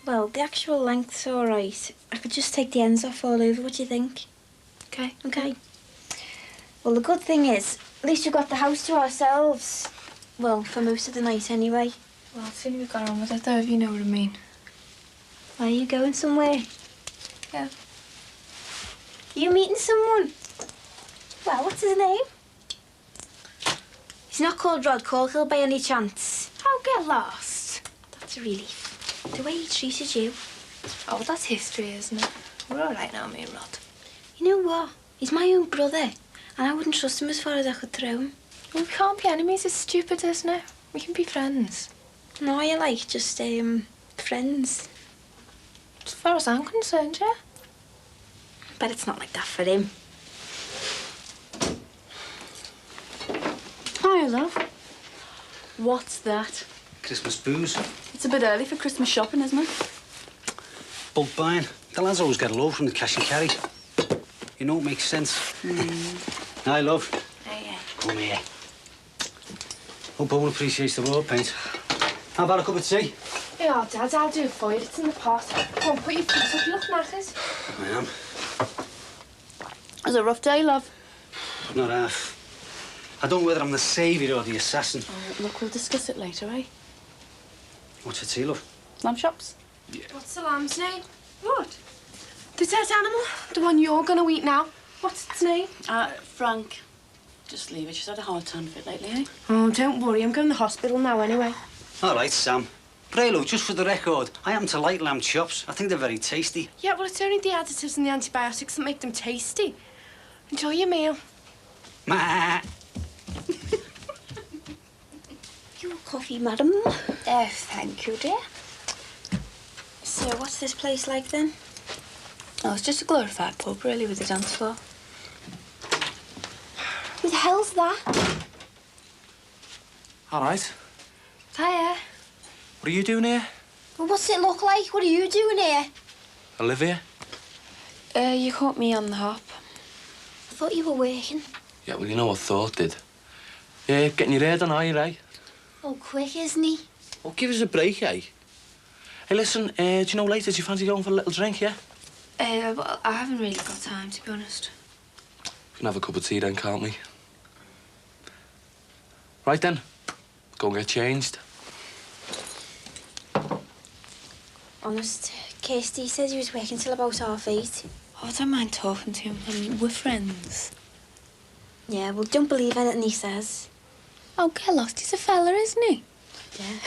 Well, the actual length's all right. I could just take the ends off all over. What do you think? Okay. Okay. Well, the good thing is, at least we've got the house to ourselves. Well, for most of the night anyway. Well, I'll see we got on with it, though, if you know what I mean. Are you going somewhere? Yeah. You meeting someone? Well, what's his name? He's not called Rod Corkill by any chance. Oh, get lost. That's a relief. The way he treated you. Oh, well, that's history, isn't it? We're all right now, me and Rod. You know what? He's my own brother, and I wouldn't trust him as far as I could throw him. Well, we can't be enemies. It's stupid, isn't it? We can be friends. No, you like just, friends. As far as I'm concerned, yeah. But it's not like that for him. Hi, love. What's that? Christmas booze. It's a bit early for Christmas shopping, isn't it? Bulk buying. The lads always get a load from the cash and carry. You know, it makes sense. Hi, love. Hey. Come here. Hope Owen appreciates the raw paint. How about a cup of tea? Yeah, Dad, I'll do it for you. It's in the pot. Come on, put your feet up. You look knackered. I am. It was a rough day, love. Not half. I don't know whether I'm the saviour or the assassin. Oh, look, we'll discuss it later, eh? What's for tea, love? Lamb chops. Yeah. What's the lamb's name? What? The dead animal. The one you're going to eat now. What's its name? Frank. Just leave it. She's had a hard time of it lately, eh? Oh, don't worry. I'm going to the hospital now anyway. All right, Sam. But hey, look, just for the record, I happen to like lamb chops. I think they're very tasty. Yeah, well, it's only the additives and the antibiotics that make them tasty. Enjoy your meal. Ma. Your coffee, madam. Thank you, dear. So, what's this place like, then? Oh, it's just a glorified pub, really, with a dance floor. Who the hell's that? All right. Hiya. What are you doing here? Well, what's it look like? What are you doing here? Olivia? You caught me on the hop. I thought you were working. Yeah, well, you know what Thought did. Yeah, getting your hair done, are you, right? Oh, quick, isn't he? Well, give us a break, eh? Hey, listen, do you know later, do you fancy going for a little drink, yeah? Well, I haven't really got time, to be honest. We can have a cup of tea then, can't we? Right then, go and get changed. Honest, Kirsty says he was working till about 8:30. Oh, I don't mind talking to him. I mean, we're friends. Yeah, well, don't believe anything he says. Oh, get lost. He's a fella, isn't he? Yeah.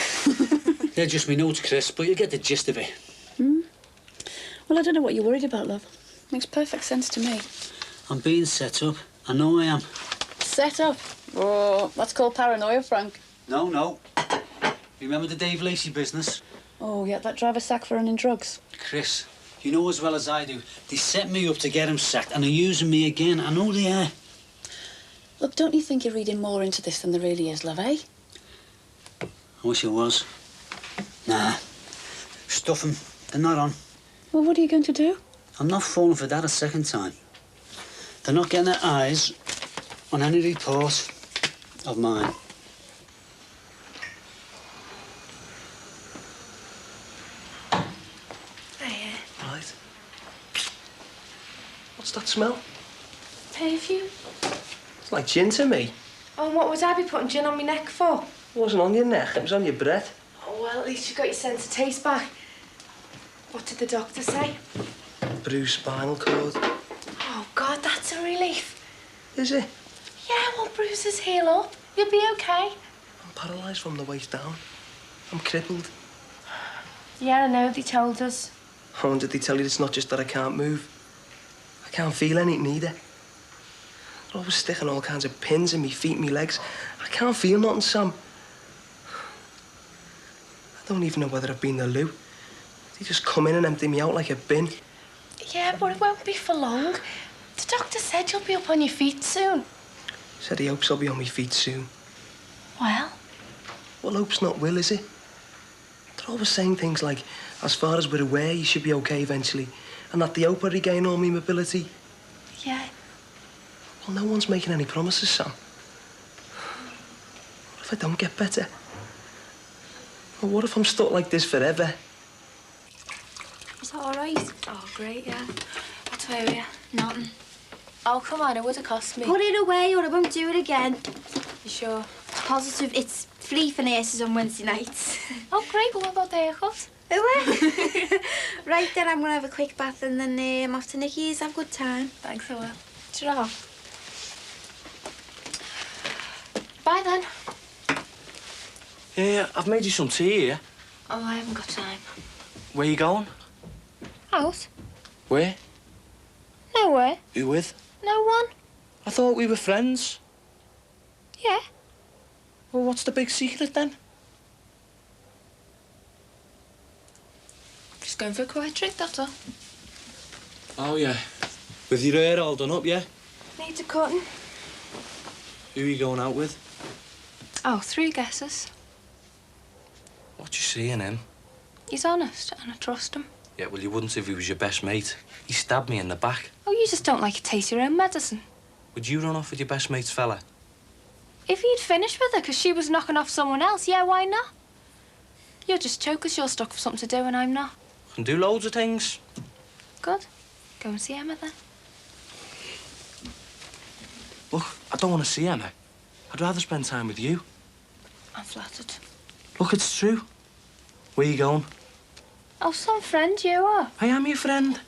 They're just me notes, Chris, but you get the gist of it. Well, I don't know what you're worried about, love. Makes perfect sense to me. I'm being set up. I know I am. Set up? Oh, that's called paranoia, Frank. No. Remember the Dave Lacey business? Oh, yeah, that driver sacked for running drugs. Chris, you know as well as I do, they set me up to get him sacked and they're using me again. I know they are. Look, don't you think you're reading more into this than there really is, love, eh? I wish I was. Nah. Stuff them. They're not on. Well, what are you going to do? I'm not falling for that a second time. They're not getting their eyes on any report of mine. Right. What's that smell? Perfume. It's like gin to me. Oh, and what would I be putting gin on my neck for? It wasn't on your neck, it was on your breath. Oh, well, at least you got your sense of taste back. What did the doctor say? Bruised spinal cord. Oh, God, that's a relief. Is it? Yeah, well, bruises heal up. You'll be okay. I'm paralysed from the waist down. I'm crippled. Yeah, I know, they told us. Oh, and did they tell you it's not just that I can't move? I can't feel anything either. They're always sticking all kinds of pins in me feet and me legs. I can't feel nothing, Sam. I don't even know whether I've been to the loo. They just come in and empty me out like a bin. Yeah, but it won't be for long. The doctor said you'll be up on your feet soon. Said he hopes I'll be on my feet soon. Well? Well, hope's not will, is it? They're always saying things like, as far as we're aware, you should be okay eventually, and that the hope will regain all my mobility. Yeah. Well, no one's making any promises, Sam. What if I don't get better? Well, what if I'm stuck like this forever? Is that all right? Oh, great, yeah. What's wrong with you? Nothing. Oh, come on, it would have cost me. Put it away or I won't do it again. You sure? It's positive. It's flea for nurses on Wednesday nights. Oh, great. Well, what about the haircut? Right then, I'm going to have a quick bath and then I'm off to Nicky's. Have a good time. Thanks, I will. Ta-ra. Bye, then. Yeah, I've made you some tea here. Oh, I haven't got time. Where you going? Out? Where? Nowhere. Who with? No one. I thought we were friends. Yeah. Well, what's the big secret then? Just going for a quiet drink, that's all. Oh, yeah. With your hair all done up, yeah? Needs a cutting. Who are you going out with? Oh, 3 guesses. What you see in him? He's honest, and I trust him. Yeah, well, you wouldn't if he was your best mate. He stabbed me in the back. Oh, you just don't like to taste your own medicine. Would you run off with your best mate's fella? If he'd finished with her because she was knocking off someone else, yeah, why not? You're just choke 'cause you're stuck for something to do and I'm not. I can do loads of things. Good. Go and see Emma then. Look, I don't want to see Emma. I'd rather spend time with you. I'm flattered. Look, it's true. Where you going? Oh, some friend you are. I am your friend.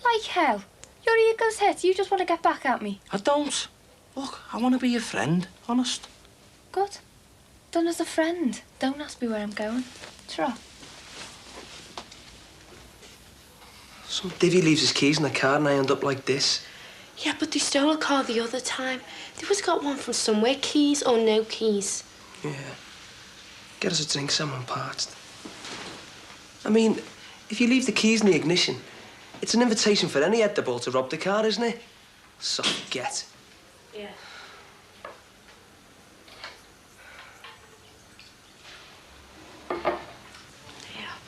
Like hell. Your ego's hurt. You just want to get back at me. I don't. Look, I want to be your friend, honest. Good. Done as a friend. Don't ask me where I'm going. Ta-ra. Some divvy leaves his keys in the car and I end up like this. Yeah, but they stole a car the other time. They was got one from somewhere, keys or no keys. Yeah. Get us a drink, someone parched. I mean, if you leave the keys in the ignition, it's an invitation for any head the ball to rob the car, isn't it? Soft get. Yeah.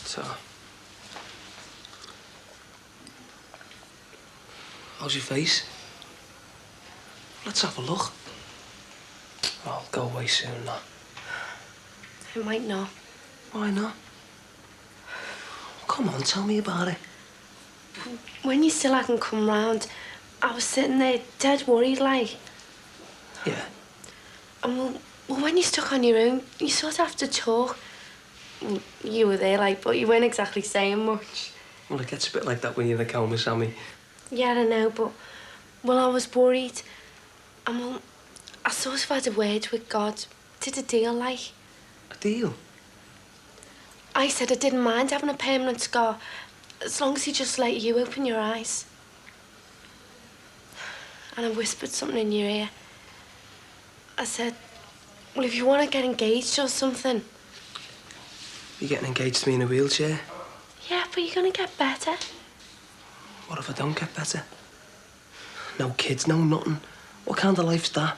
So, how's your face? Let's have a look. I'll go away soon now. It might not. Why not? Come on, tell me about it. When you still hadn't come round, I was sitting there dead worried like. Yeah. And well, when you're stuck on your own, you sort of have to talk. Well, you were there, like, but you weren't exactly saying much. Well, it gets a bit like that when you're in the coma, Sammy. Yeah, I know, but, well, I was worried. And, well, I sort of had a word with God. Did a deal, like. A deal? I said I didn't mind having a permanent scar, as long as he just let you open your eyes. And I whispered something in your ear. I said, well, if you want to get engaged or something. You're getting engaged to me in a wheelchair? Yeah, but you're going to get better. What if I don't get better? No kids, no nothing. What kind of life's that?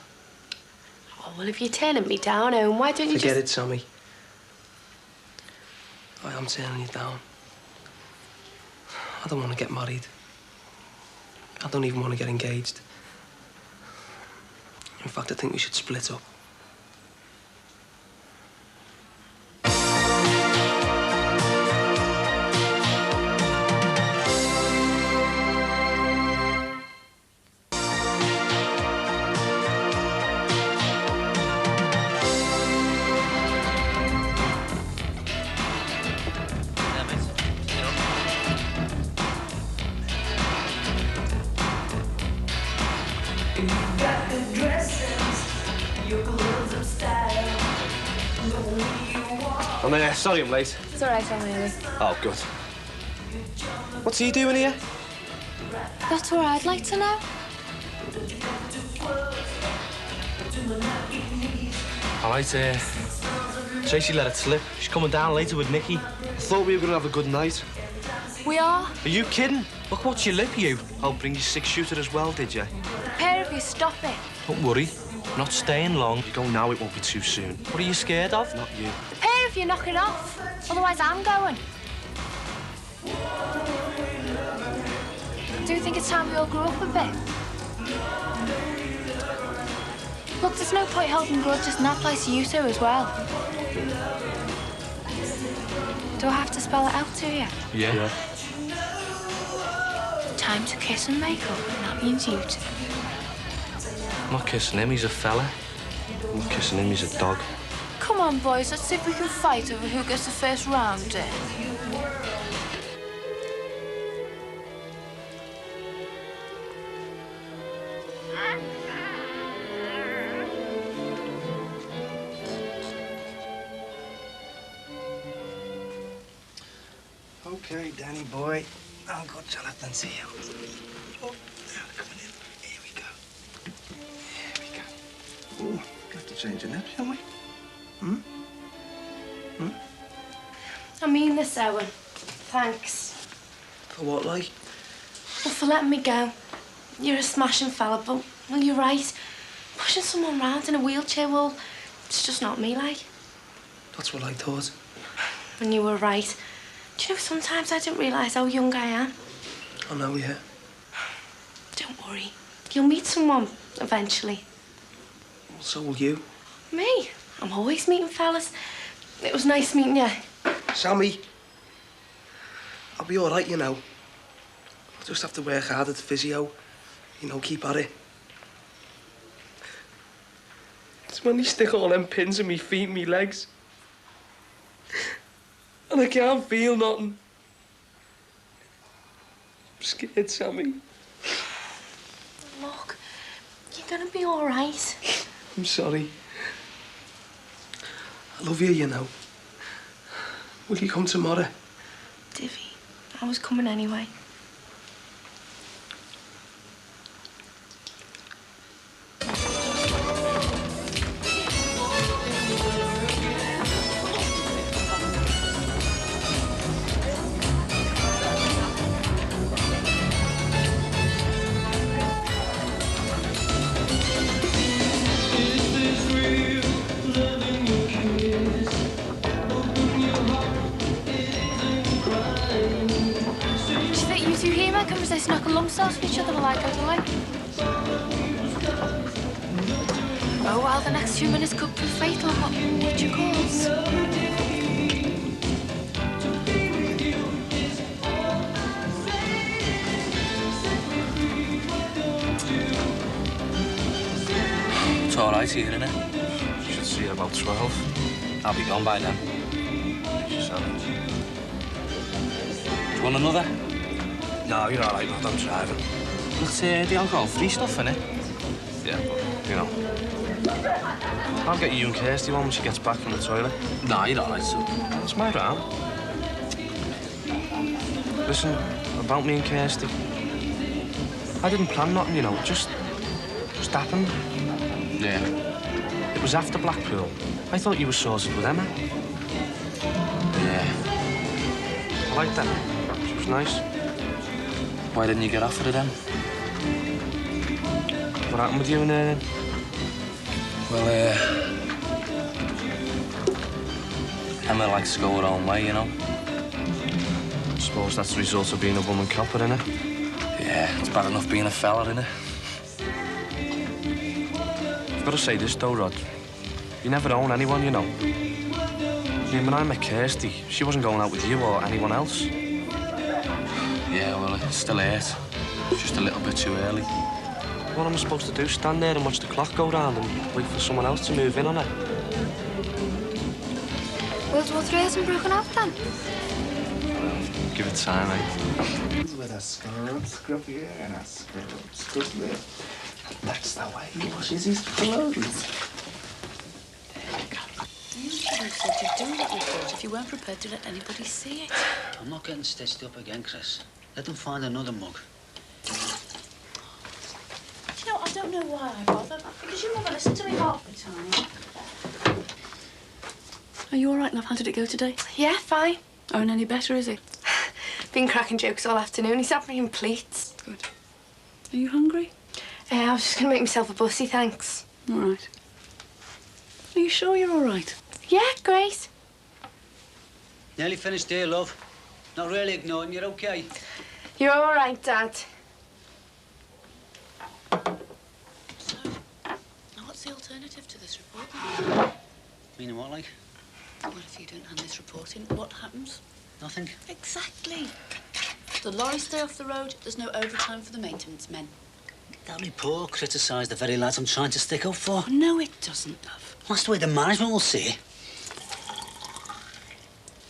Oh, well, if you're turning me down, Owen, why don't you Forget it, Sammy. I am turning you down. I don't want to get married. I don't even want to get engaged. In fact, I think we should split up. Sorry I'm late. It's all right, I'm early. Oh, good. What's he doing here? That's what I'd like to know. All right, Tracy let it slip. She's coming down later with Nicky. I thought we were going to have a good night. We are? Are you kidding? Look, what's your lip, you? I'll bring you 6-shooter as well, did you? The pair of you, stop it. Don't worry. I'm not staying long. If you go now, it won't be too soon. What are you scared of? Not you. The pair of you, knock it off. Otherwise, I'm going. Do you think it's time we all grew up a bit? Look, there's no point holding grudges, and that applies to you two as well. Do I have to spell it out to you? Yeah. Time to kiss and make up, and that means you two. I'm not kissing him, he's a fella. I'm not kissing him, he's a dog. Come on, boys, let's see if we can fight over who gets the first round in. Okay, Danny boy. I'll go Jonathan's here. Oh, come on in. Here we go. Here we go. Ooh, got to change your nap, shall we? I mean this, Owen. Thanks. For what, like? Well, for letting me go. You're a smashing fella, but, well, you're right. Pushing someone round in a wheelchair, well, it's just not me, like. That's what I thought. And you were right. Do you know, sometimes I didn't realise how young I am. I know, yeah. Don't worry. You'll meet someone eventually. Well, so will you. Me? I'm always meeting fellas. It was nice meeting you. Sammy. I'll be all right, you know. I'll just have to work hard at the physio. You know, keep at it. It's when they stick all them pins in me feet and me legs. And I can't feel nothing. I'm scared, Sammy. Look, you're gonna be all right. I'm sorry. love you, you know. Will you come tomorrow? Divvy, I was coming anyway. Conversation knock lumps out of each other like over the way. Oh, well, the next few minutes could prove fatal. What you calls? It's all right here, innit? You should see it about 12. I'll be gone by then. Do you want another? No, you're all right, lad. I'm driving. It's the alcohol-free stuff, innit? Yeah, but, you know. I'll get you and Kirsty one when she gets back from the toilet. Nah, you're all right, so. It's my round. Listen, about me and Kirsty. I didn't plan nothing, you know. Just happened. Yeah. It was after Blackpool. I thought you were sorted with Emma. Yeah. I liked that. She was nice. Why didn't you get off with her then? What happened with you and her then? Well, Emma likes to go her own way, you know. I suppose that's the result of being a woman copper, innit? Yeah, it's bad enough being a fella, innit? I've got to say this, though, Rod. You never own anyone, you know. I mean, when I met Kirsty, she wasn't going out with you or anyone else. Yeah, well, it still hurt. Just a little bit too early. What am I supposed to do? Stand there and watch the clock go round and wait for someone else to move in on it? World War III hasn't broken off then? Give it time, eh? With a scrub here and a scrub there. That's the way he washes his clothes. You should have said you'd do that report if you weren't prepared to let anybody see it. I'm not getting stitched up again, Chris. Let them find another mug. You know, I don't know why I bother, because you never listen to me half the time. Are you all right, love? How did it go today? Yeah, fine. Oh, and any better, is it? Been cracking jokes all afternoon. He's had me in plates. Good. Are you hungry? I was just going to make myself a bussy, thanks. All right. Are you sure you're all right? Yeah, Grace. Nearly finished here, love. Not really ignoring you, okay? You're all right, Dad. So, now what's the alternative to this report? Meaning what, like? Well, if you don't hand this report in, what happens? Nothing. Exactly. The lorries stay off the road, there's no overtime for the maintenance men. That report criticised the very lads I'm trying to stick up for. No, it doesn't, love. That's the way the management will see it.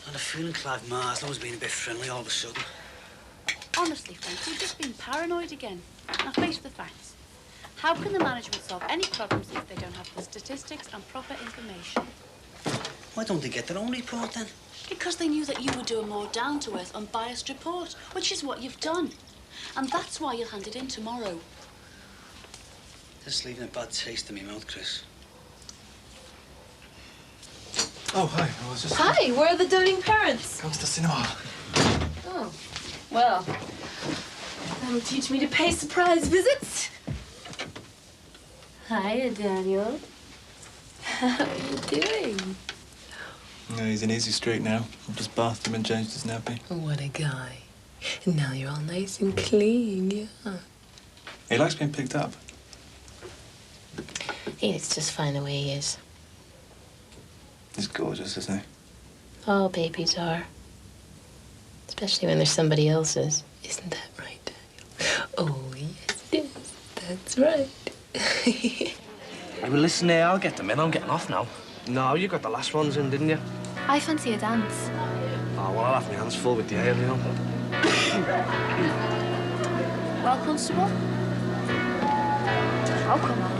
I had a feeling Clive Marsden was being a bit friendly all of a sudden. Honestly, Frank, you've just been paranoid again. Now, face the facts. How can the management solve any problems if they don't have the statistics and proper information? Why don't they get their own report, then? Because they knew that you would do a more down-to-earth, unbiased report, which is what you've done. And that's why you'll hand it in tomorrow. Just leaving a bad taste in my mouth, Chris. Oh, hi. I was just... Hi, where are the doting parents? Goes to cinema. Oh, well, that'll teach me to pay surprise visits. Hiya, Daniel. How are you doing? No, he's in easy street now. I've just bathed him and changed his nappy. What a guy. And now you're all nice and clean, yeah. He likes being picked up. It's just fine the way he is. He's gorgeous, isn't he? All babies are. Especially when there's somebody else's. Isn't that right, Daniel? Oh, yes, it is. That's right. Well, listen here, I'll get them in. I'm getting off now. No, you got the last ones in, didn't you? I fancy a dance. Oh, well, I'll have my hands full with the ale, you know. Well, Constable? Oh, come on.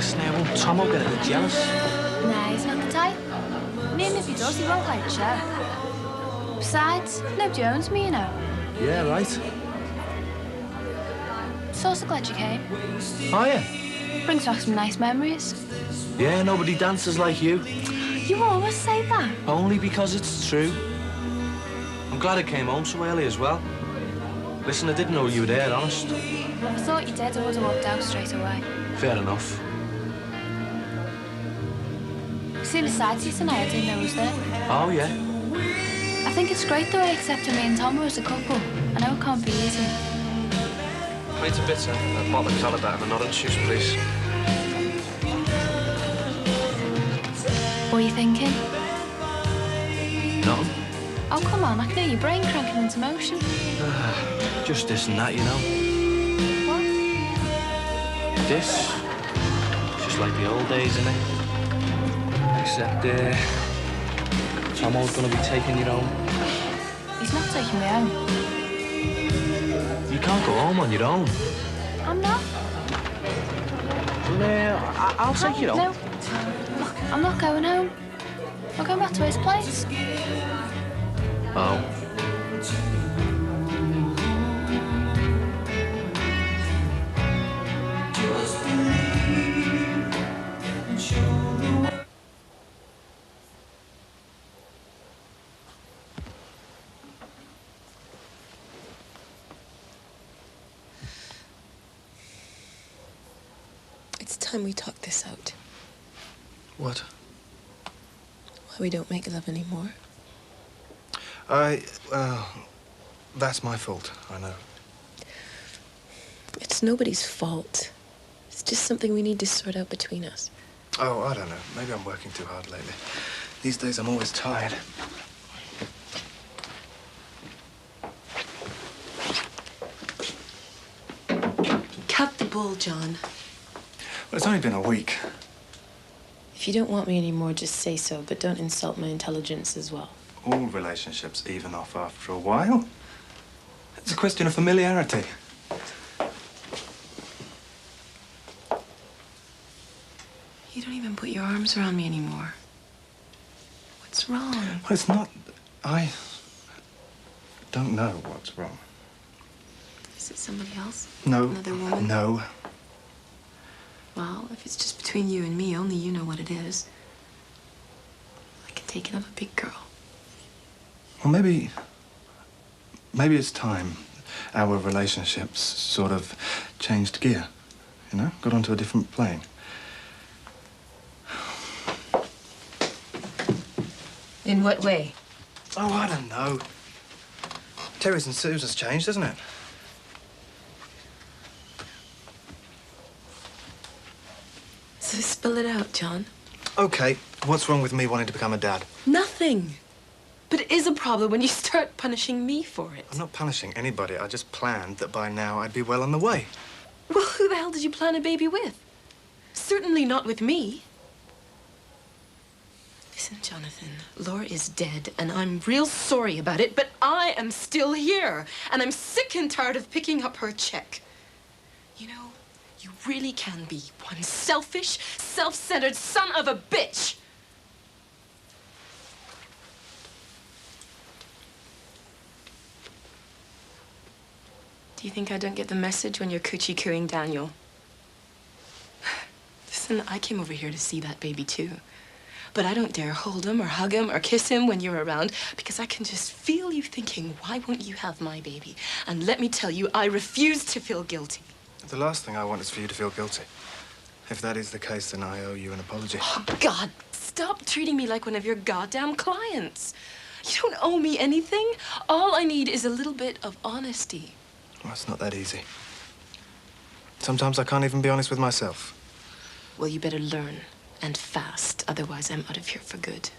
Listen, Tom will get a bit jealous. Nah, he's not the type. And even if he does, he won't like share. Besides, nobody owns me, you know. Yeah, right. So glad you came. Are you? Brings back some nice memories. Yeah, nobody dances like you. You always say that. Only because it's true. I'm glad I came home so early as well. Listen, I didn't know you were there, honest. If I thought you did, I would have walked out straight away. Fair enough. Seen a side to you tonight, I didn't know it was there. Oh, yeah? I think it's great the way you accepted me and Tom as a couple. I know it can't be easy. Wait a bit, a bottle of Calibut and an orange juice, please. What are you thinking? Nothing. Oh, come on, I can hear your brain cranking into motion. Just this and that, you know. What? This, just like the old days, innit? Except, Tomo's gonna be taking you home. He's not taking me home. You can't go home on your own. I'm not. No, I'll take you home. No. Look, I'm not going home. I'm going back to his place. Oh. It's time we talk this out. What? Why we don't make love anymore. That's my fault, I know. It's nobody's fault. It's just something we need to sort out between us. Oh, I don't know. Maybe I'm working too hard lately. These days I'm always tired. Cut the bull, John. Well, it's only been a week. If you don't want me anymore, just say so, but don't insult my intelligence as well. All relationships even off after a while. It's a question of familiarity. You don't even put your arms around me anymore. What's wrong? Well, it's not... I don't know what's wrong. Is it somebody else? No. Another woman? No. Well, if it's just between you and me, only you know what it is. Like taking up a big girl. Well, maybe it's time our relationships sort of changed gear, you know? Got onto a different plane. In what way? Oh, I don't know. Terry's and Susan's changed, hasn't it? So spill it out, John. Okay, what's wrong with me wanting to become a dad? Nothing. But it is a problem when you start punishing me for it. I'm not punishing anybody. I just planned that by now I'd be well on the way. Well, who the hell did you plan a baby with? Certainly not with me. Listen, Jonathan, Laura is dead, and I'm real sorry about it, but I am still here, and I'm sick and tired of picking up her check. You know, you really can be one selfish, self-centered son of a bitch. Do you think I don't get the message when you're coochie-cooing Daniel? Listen, I came over here to see that baby, too. But I don't dare hold him or hug him or kiss him when you're around because I can just feel you thinking, why won't you have my baby? And let me tell you, I refuse to feel guilty. The last thing I want is for you to feel guilty. If that is the case, then I owe you an apology. Oh, God, stop treating me like one of your goddamn clients. You don't owe me anything. All I need is a little bit of honesty. Well, it's not that easy. Sometimes I can't even be honest with myself. Well, you better learn, and fast. Otherwise, I'm out of here for good.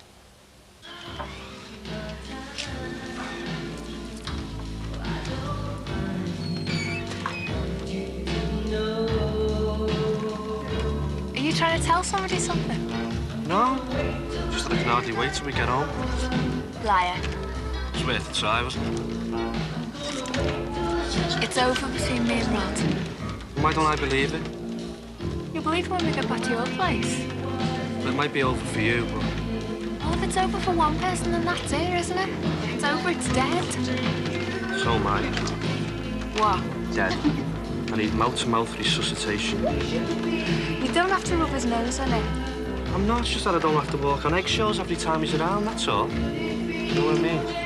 Are you trying to tell somebody something? No, just that I can hardly wait till we get home. Liar. It's worth a try, wasn't it? It's over between me and Rod. Why don't I believe it? You'll believe when we get back to your place. It might be over for you, but... Well, if it's over for one person, then that's it, isn't it? If it's over, it's dead. So am I. What? Dead. I need mouth-to-mouth resuscitation. You don't have to rub his nose on it. I'm not, it's just that I don't have to walk on eggshells every time he's around, that's all. You know what I mean?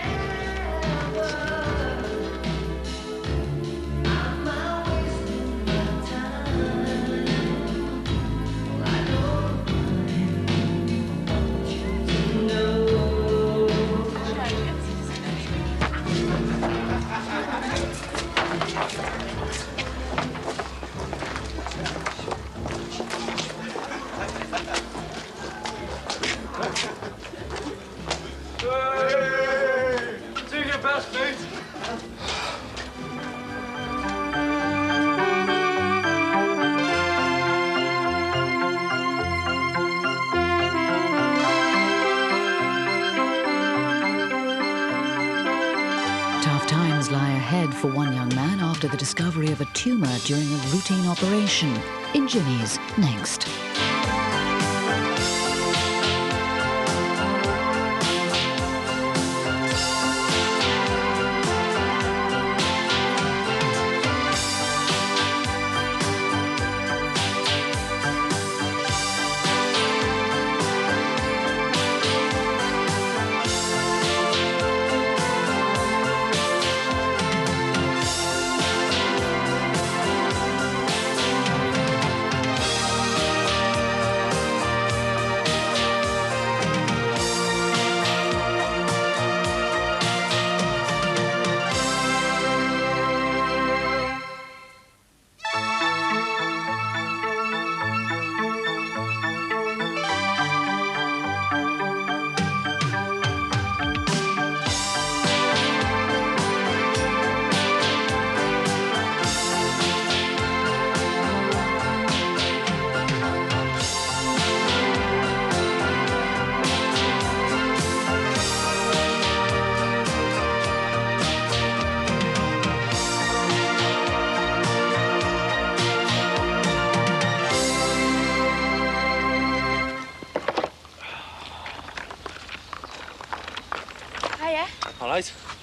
For one young man after the discovery of a tumour during a routine operation. In Jimmy's next.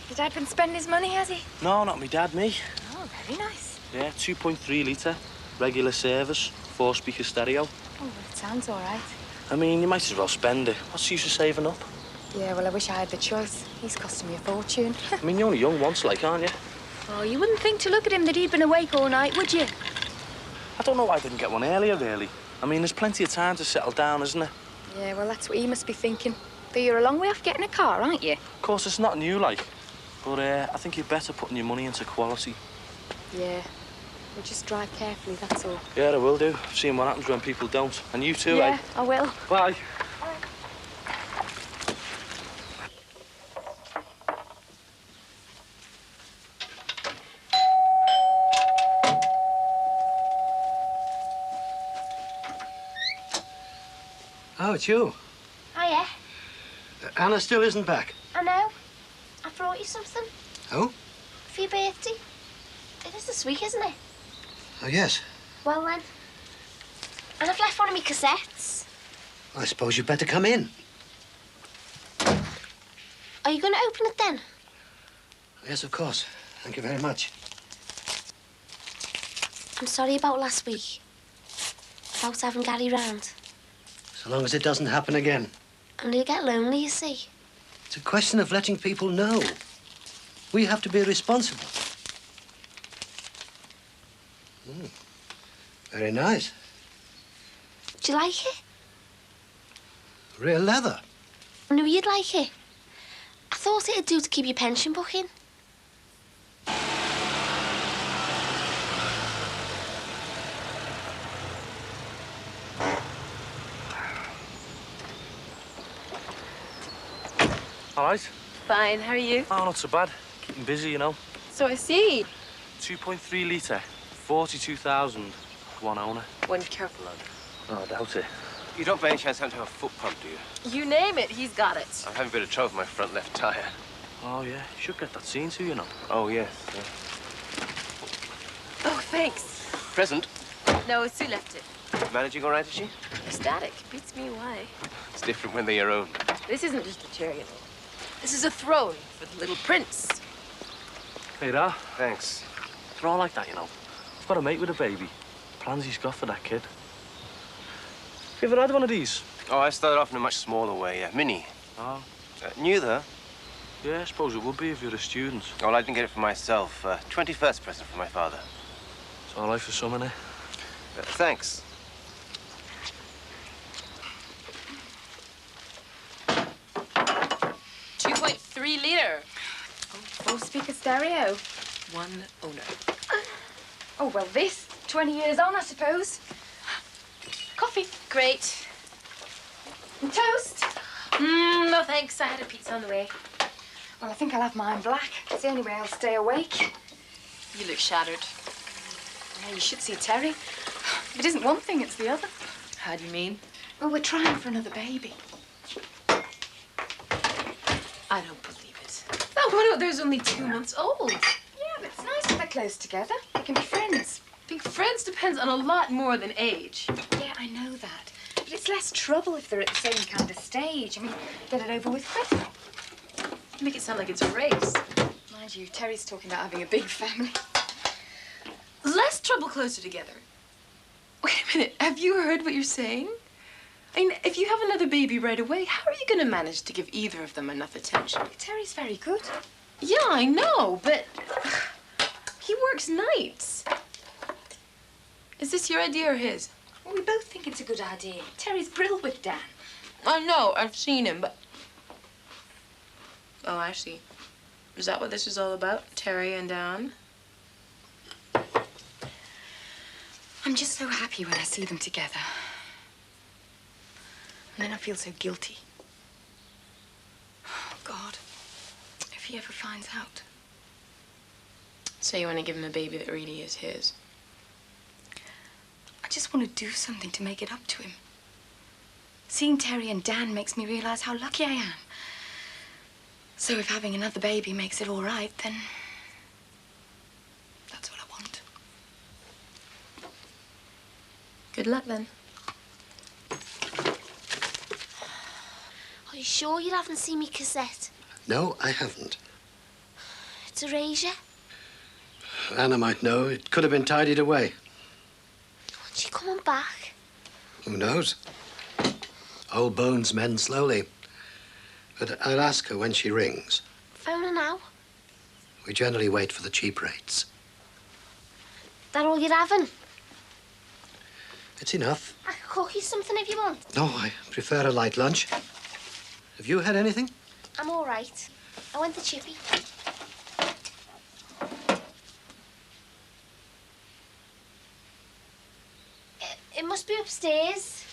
Your dad been spending his money, has he? No, not me dad, me. Oh, very nice. Yeah, 2.3 litre, regular service, 4-speaker stereo. Oh, well, it sounds all right. I mean, you might as well spend it. What's the use of saving up? Yeah, well, I wish I had the choice. He's costing me a fortune. I mean, you're only young once, like, aren't you? Oh, you wouldn't think to look at him that he'd been awake all night, would you? I don't know why I didn't get one earlier, really. I mean, there's plenty of time to settle down, isn't there? Yeah, well, that's what you must be thinking. Though you're a long way off getting a car, aren't you? Of course, it's not new, like. But I think you're better putting your money into quality. Yeah. We'll just drive carefully, that's all. Yeah, I will do. I've seen what happens when people don't. And you too, yeah, I will. Bye. Oh, it's you. Hiya. Anna still isn't back. I know. I brought you something. Oh? For your birthday. It is this week, isn't it? Oh, yes. Well, then. And I've left one of my cassettes. I suppose you'd better come in. Are you going to open it then? Yes, of course. Thank you very much. I'm sorry about last week. About having Gary round. So long as it doesn't happen again. And you get lonely, you see. It's a question of letting people know. We have to be responsible. Very nice. Do you like it? Real leather. I knew you'd like it. I thought it'd do to keep your pension book in. All right. Fine, how are you? Oh, not so bad. Keeping busy, you know. So I see. 2.3 litre, 42,000, one owner. One careful of. Oh, I doubt it. You don't by any chance happen to have a foot pump, do you? You name it, he's got it. I'm having a bit of trouble with my front left tyre. Oh, yeah. You should get that seen to, you know. Oh, yes. Oh, thanks. Present. No, Sue left it. Managing all right, is she? Ecstatic. Beats me away. It's different when they're your own. This isn't just a chair, you know. This is a throne for the little prince. Hey, Dad. Thanks. They're all like that, you know. I've got a mate with a baby. Plans he's got for that kid. Have you ever had one of these? Oh, I started off in a much smaller way. Mini. Oh. New, though. Yeah, I suppose it would be if you're a student. Oh, well, I didn't get it for myself. 21st present from my father. It's all right for some, innit? Thanks. $2.3 Four-speaker stereo. One owner. Oh, well, this, 20 years on, I suppose. Coffee. Great. And toast. No, thanks. I had a pizza on the way. Well, I think I'll have mine black. It's the only way I'll stay awake. You look shattered. Yeah, you should see Terry. If it isn't one thing, it's the other. How do you mean? Well, we're trying for another baby. I don't believe it. Oh, well, no, there's only 2 months old. Yeah, but it's nice if they're close together. They can be friends. Being friends depends on a lot more than age. Yeah, I know that. But it's less trouble if they're at the same kind of stage. I mean, get it over with quick. You make it sound like it's a race. Mind you, Terry's talking about having a big family. Less trouble closer together. Wait a minute. Have you heard what you're saying? I mean, if you have another baby right away, how are you going to manage to give either of them enough attention? Terry's very good. Yeah, I know, but he works nights. Is this your idea or his? Well, we both think it's a good idea. Terry's brilliant with Dan. I know. I've seen him, but... Oh, I see. Is that what this is all about? Terry and Dan? I'm just so happy when I see them together. And then I feel so guilty. Oh, God. If he ever finds out. So you want to give him a baby that really is his? I just want to do something to make it up to him. Seeing Terry and Dan makes me realize how lucky I am. So if having another baby makes it all right, then that's what I want. Good luck, then. Are you sure you haven't seen me cassette? No, I haven't. It's erasure. Anna might know. It could have been tidied away. When's she coming back? Who knows? Old bones mend slowly. But I'll ask her when she rings. Phone her now. We generally wait for the cheap rates. That all you're having? It's enough. I could cook you something if you want. No, I prefer a light lunch. Have you had anything? I'm all right. I went to Chippy. It must be upstairs.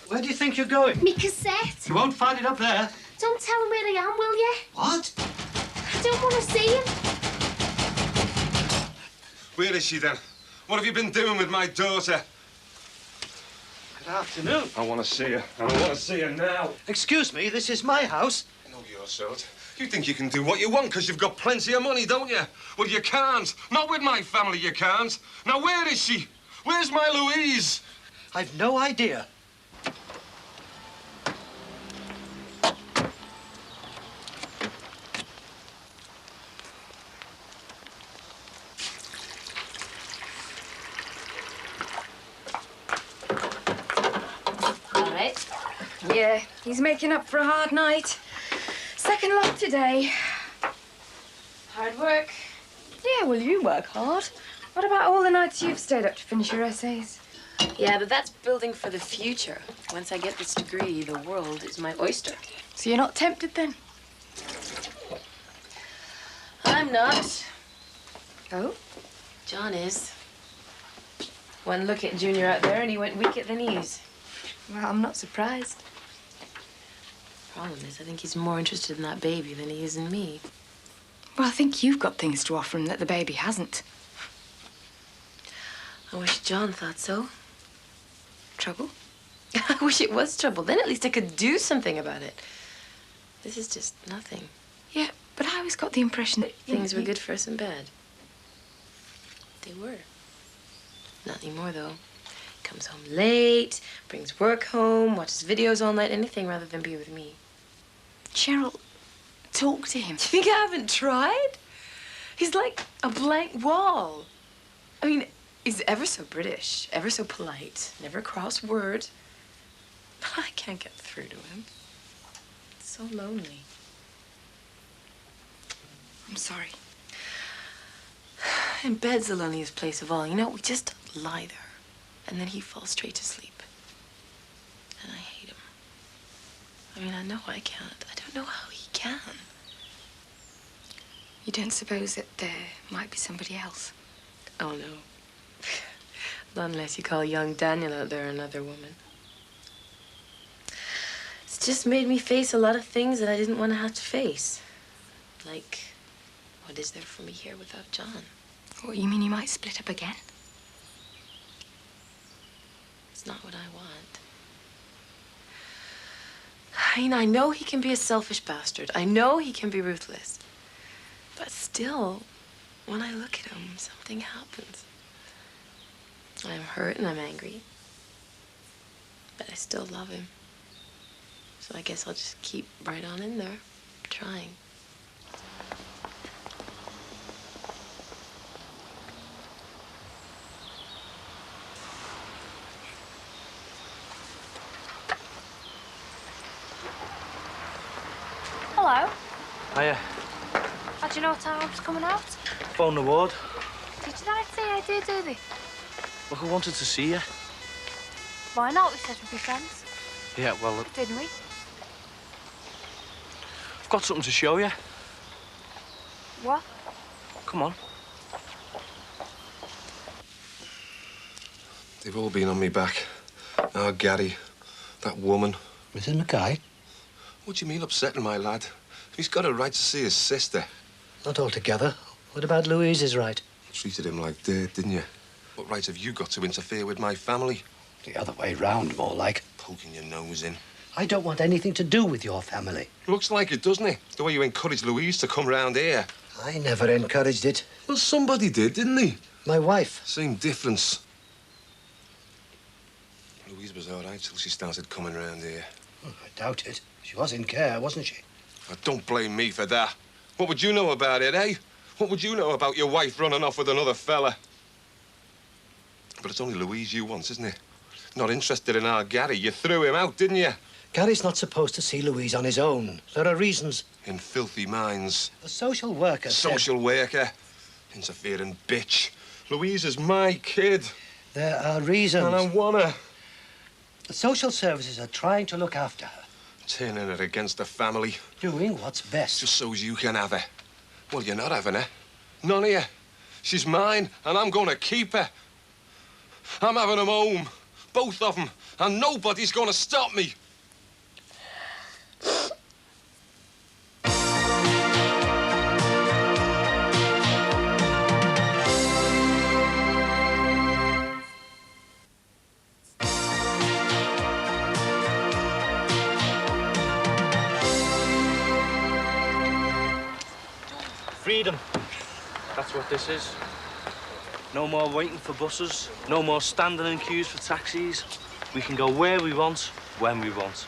Where do you think you're going? Me cassette. You won't find it up there. Don't tell him where I am, will you? What? I don't want to see him. Where is she then? What have you been doing with my daughter? Good afternoon. I want to see her. I want to see her now. Excuse me, this is my house. I know your sort. You think you can do what you want because you've got plenty of money, don't you? Well, you can't. Not with my family, you can't. Now, where is she? Where's my Louise? I've no idea. All right. Yeah, he's making up for a hard night. Second lot today. Hard work. Yeah, well, you work hard. What about all the nights you've stayed up to finish your essays? Yeah, but that's building for the future. Once I get this degree, the world is my oyster. So you're not tempted then? I'm not. Oh? John is. One look at Junior out there and he went weak at the knees. Well, I'm not surprised. Problem is, I think he's more interested in that baby than he is in me. Well, I think you've got things to offer him that the baby hasn't. I wish John thought so. Trouble? I wish it was trouble. Then at least I could do something about it. This is just nothing. Yeah, but I always got the impression that Things were good for us and bad. They were. Not anymore, though. Comes home late, brings work home, watches videos all night, anything rather than be with me. Cheryl, talk to him. Do you think I haven't tried? He's like a blank wall. I mean, he's ever so British, ever so polite, never cross word. But I can't get through to him. It's so lonely. I'm sorry. And bed's the loneliest place of all. You know, we just lie there. And then he falls straight to sleep. And I hate him. I mean, I know I can't. I don't know how he can. You don't suppose that there might be somebody else? Oh, no. Not unless you call young Daniel out there another woman. It's just made me face a lot of things that I didn't want to have to face. Like, what is there for me here without John? What, you mean you might split up again? It's not what I want. I mean, I know he can be a selfish bastard. I know he can be ruthless. But still, when I look at him, something happens. I'm hurt and I'm angry. But I still love him. So I guess I'll just keep right on in there, trying. Hello. Hiya. How do you know what time I was coming out? Phone the ward. Did you not say I did, do they? Look, I wanted to see you. Why not? We said we'd be friends, Yeah, well, didn't we? I've got something to show you. What? Come on. They've all been on me back. Now, Gary, that woman. Mrs. Mackay? What do you mean upsetting my lad? He's got a right to see his sister. Not altogether. What about Louise's right? Treated him like dirt, didn't you? What right have you got to interfere with my family? The other way round, more like. Poking your nose in. I don't want anything to do with your family. Looks like it, doesn't it? The way you encouraged Louise to come round here. I never encouraged it. Well, somebody did, didn't he? My wife. Same difference. Louise was all right till she started coming round here. I doubt it. She was in care, wasn't she? Now, don't blame me for that. What would you know about it, eh? What would you know about your wife running off with another fella? But it's only Louise you want, isn't it? Not interested in our Gary. You threw him out, didn't you? Gary's not supposed to see Louise on his own. There are reasons. In filthy minds. The social worker said... Social worker? Interfering bitch. Louise is my kid. There are reasons. And I want her. The social services are trying to look after her. Turning her against the family. Doing what's best. Just so as you can have her. Well, you're not having her. None of you. She's mine, and I'm going to keep her. I'm having them home. Both of them. And nobody's going to stop me. Freedom. That's what this is. No more waiting for buses. No more standing in queues for taxis. We can go where we want, when we want.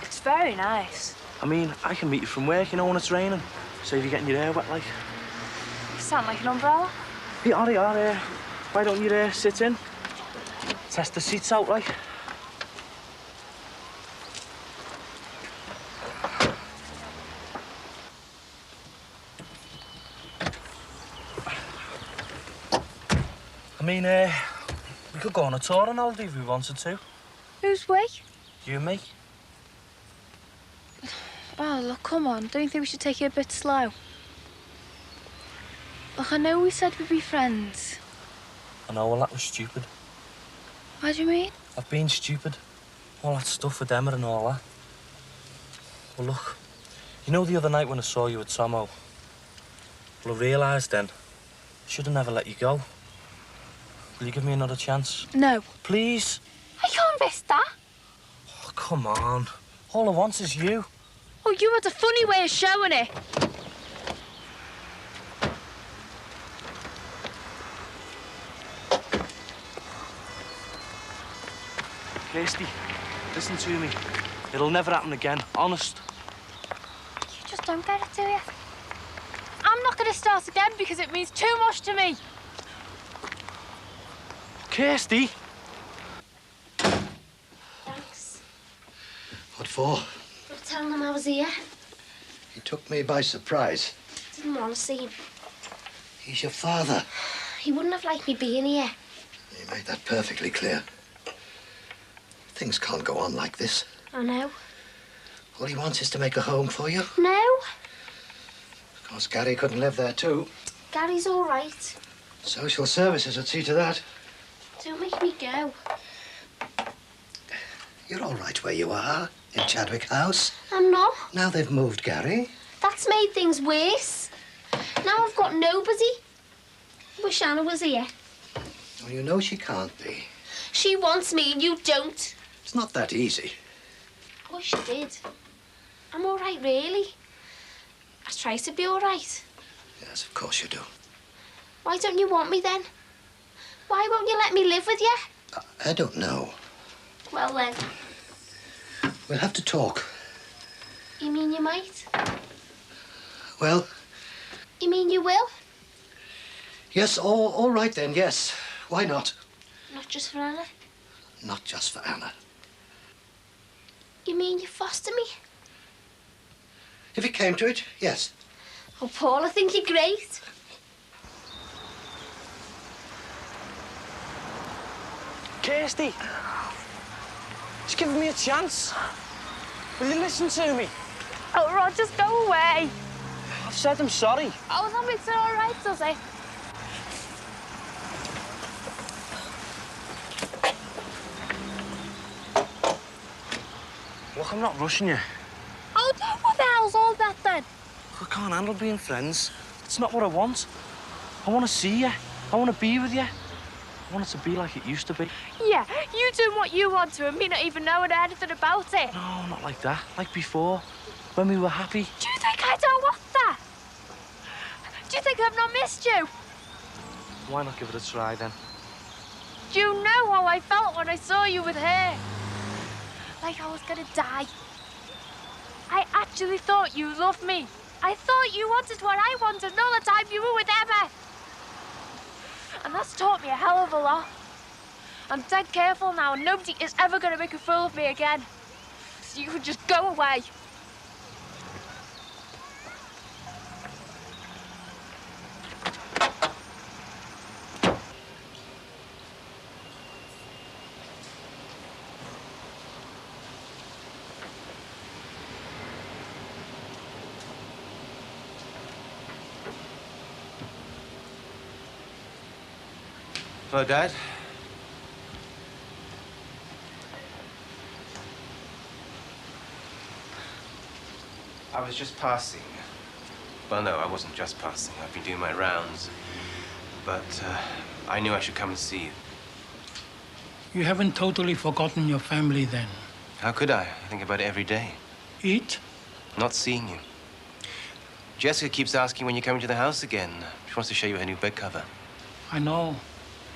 It's very nice. I mean, I can meet you from work, you know, when it's raining. Save you getting your hair wet, like. You sound like an umbrella. Yeah, all right. Why don't you sit in? Test the seats out, like. I mean, we could go on a tour on holiday if we wanted to. Who's we? You and me. Oh, look, come on. Don't you think we should take it a bit slow? Look, I know we said we'd be friends. I know, well, that was stupid. What do you mean? I've been stupid. All that stuff with Emma and all that. Well, look, you know the other night when I saw you at Tomo? Well, I realised then, I should have never let you go. Will you give me another chance? No. Please? I can't risk that. Oh, come on. All I want is you. Oh, you had a funny way of showing it. Kirsty, listen to me. It'll never happen again, honest. You just don't get it, do you? I'm not going to start again because it means too much to me. Kirsty! Thanks. What for? For telling them I was here. He took me by surprise. Didn't want to see him. He's your father. He wouldn't have liked me being here. He made that perfectly clear. Things can't go on like this. I know. All he wants is to make a home for you. No. Of course, Gary couldn't live there too. Gary's all right. Social services would see to that. Don't make me go. You're all right where you are, in Chadwick House. I'm not. Now they've moved Gary. That's made things worse. Now I've got nobody. Wish Anna was here. Well, you know she can't be. She wants me and you don't. It's not that easy. I wish she did. I'm all right, really. I try to be all right. Yes, of course you do. Why don't you want me then? Why won't you let me live with you? I don't know. Well then, We'll have to talk. you mean you might? Well, You mean you will? yes, all right then, yes. Why not? Not just for Anna. Not just for Anna. You mean you foster me? If it came to it, yes. Oh, Paul, I think you're great. Kirsty! Just give me a chance. Will you listen to me? Oh, Rod, just go away. I've said I'm sorry. Oh, that makes it all right, does it? Look, I'm not rushing you. Oh, what the hell's all that then? I can't handle being friends. It's not what I want. I want to see you. I want to be with you. I want it to be like it used to be. Yeah, you doing what you want to and me not even knowing anything about it. No, not like that. Like before, when we were happy. Do you think I don't want that? Do you think I've not missed you? Why not give it a try then? Do you know how I felt when I saw you with her? Like I was gonna die. I actually thought you loved me. I thought you wanted what I wanted all the time you were with Emma. And that's taught me a hell of a lot. I'm dead careful now and nobody is ever gonna make a fool of me again. So you can just go away. Hello, Dad. I was just passing. Well, no, I wasn't just passing. I've been doing my rounds. But I knew I should come and see you. You haven't totally forgotten your family then? How could I? I think about it every day. Eat? Not seeing you. Jessica keeps asking when you're coming to the house again. She wants to show you her new bed cover. I know.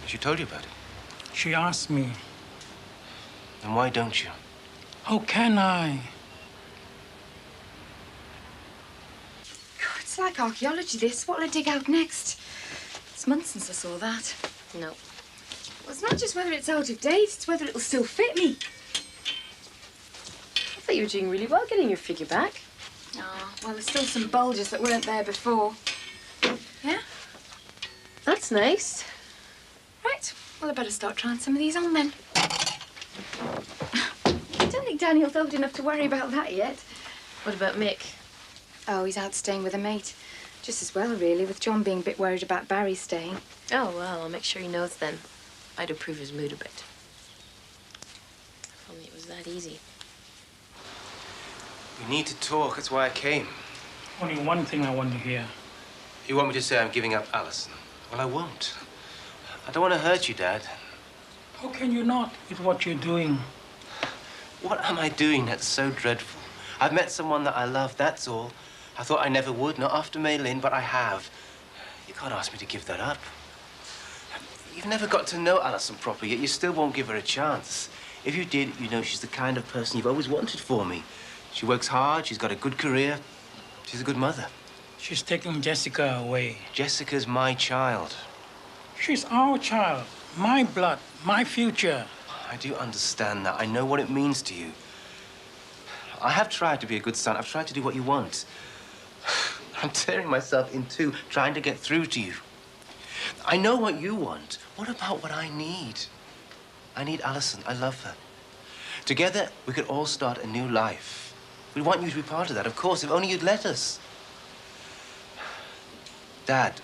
She told you about it. She asked me. Then why don't you? How can I? God, it's like archaeology, this. What'll I dig out next? It's months since I saw that. No. Well, it's not just whether it's out of date, it's whether it'll still fit me. I thought you were doing really well getting your figure back. Oh, well, there's still some bulges that weren't there before. Yeah? That's nice. Right. Well, I better start trying some of these on then. I don't think Daniel's old enough to worry about that yet. What about Mick? Oh, he's out staying with a mate. Just as well, really, with John being a bit worried about Barry staying. Oh, well, I'll make sure he knows then. I'd improve his mood a bit. If only it was that easy. We need to talk. That's why I came. Only one thing I want to hear. You want me to say I'm giving up Alison? Well, I won't. I don't want to hurt you, Dad. How can you not with what you're doing? What am I doing that's so dreadful? I've met someone that I love, that's all. I thought I never would, not after Mei Lin, but I have. You can't ask me to give that up. You've never got to know Alison properly, yet you still won't give her a chance. If you did, you know she's the kind of person you've always wanted for me. She works hard, she's got a good career. She's a good mother. She's taking Jessica away. Jessica's my child. She's our child, my blood, my future. I do understand that. I know what it means to you. I have tried to be a good son. I've tried to do what you want. I'm tearing myself in two, trying to get through to you. I know what you want. What about what I need? I need Alison. I love her. Together, we could all start a new life. We want you to be part of that, of course, if only you'd let us. Dad,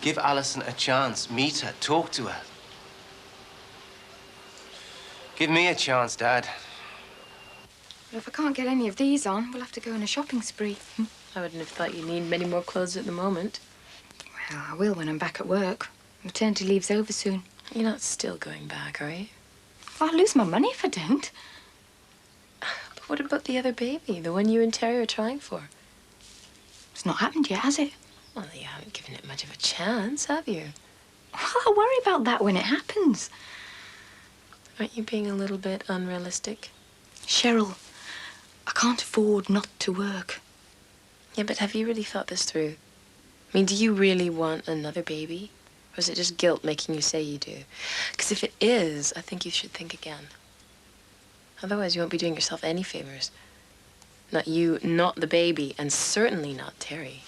give Alison a chance. Meet her. Talk to her. Give me a chance, Dad. Well, if I can't get any of these on, we'll have to go on a shopping spree. I wouldn't have thought you need many more clothes at the moment. Well, I will when I'm back at work. Maternity leave's over soon. You're not still going back, are you? Well, I'd lose my money if I don't. But what about the other baby, the one you and Terry are trying for? It's not happened yet, has it? Well, you haven't given it much of a chance, have you? Well, I'll worry about that when it happens. Aren't you being a little bit unrealistic? Cheryl, I can't afford not to work. Yeah, but have you really thought this through? I mean, do you really want another baby? Or is it just guilt making you say you do? Because if it is, I think you should think again. Otherwise, you won't be doing yourself any favors. Not you, not the baby, and certainly not Terry.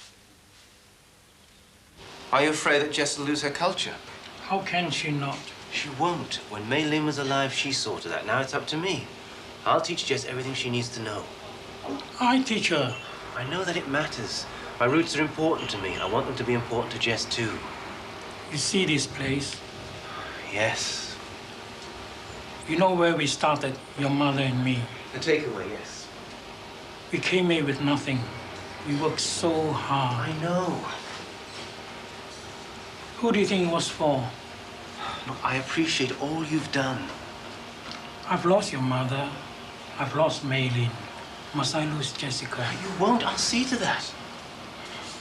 Are you afraid that Jess will lose her culture? How can she not? She won't. When Mei Lin was alive, she saw to that. Now it's up to me. I'll teach Jess everything she needs to know. I teach her. I know that it matters. My roots are important to me. I want them to be important to Jess, too. You see this place? Yes. You know where we started, your mother and me? The takeaway, yes. We came here with nothing. We worked so hard. I know. Who do you think it was for? Look, I appreciate all you've done. I've lost your mother. I've lost Mei Lin. Must I lose Jessica? You won't. I'll see to that.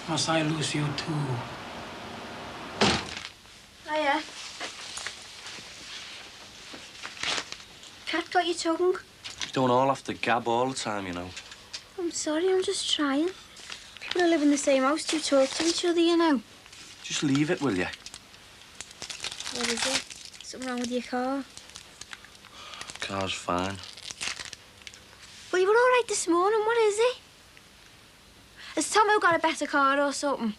Must I lose you too? Hiya. Cat got your tongue? You don't all have to gab all the time, you know. I'm sorry, I'm just trying. People who live in the same house do talk to each other, you know. Just leave it, will you? What is it? Something wrong with your car? Car's fine. Well, you were all right this morning. What is it? Has Tomo got a better car or something?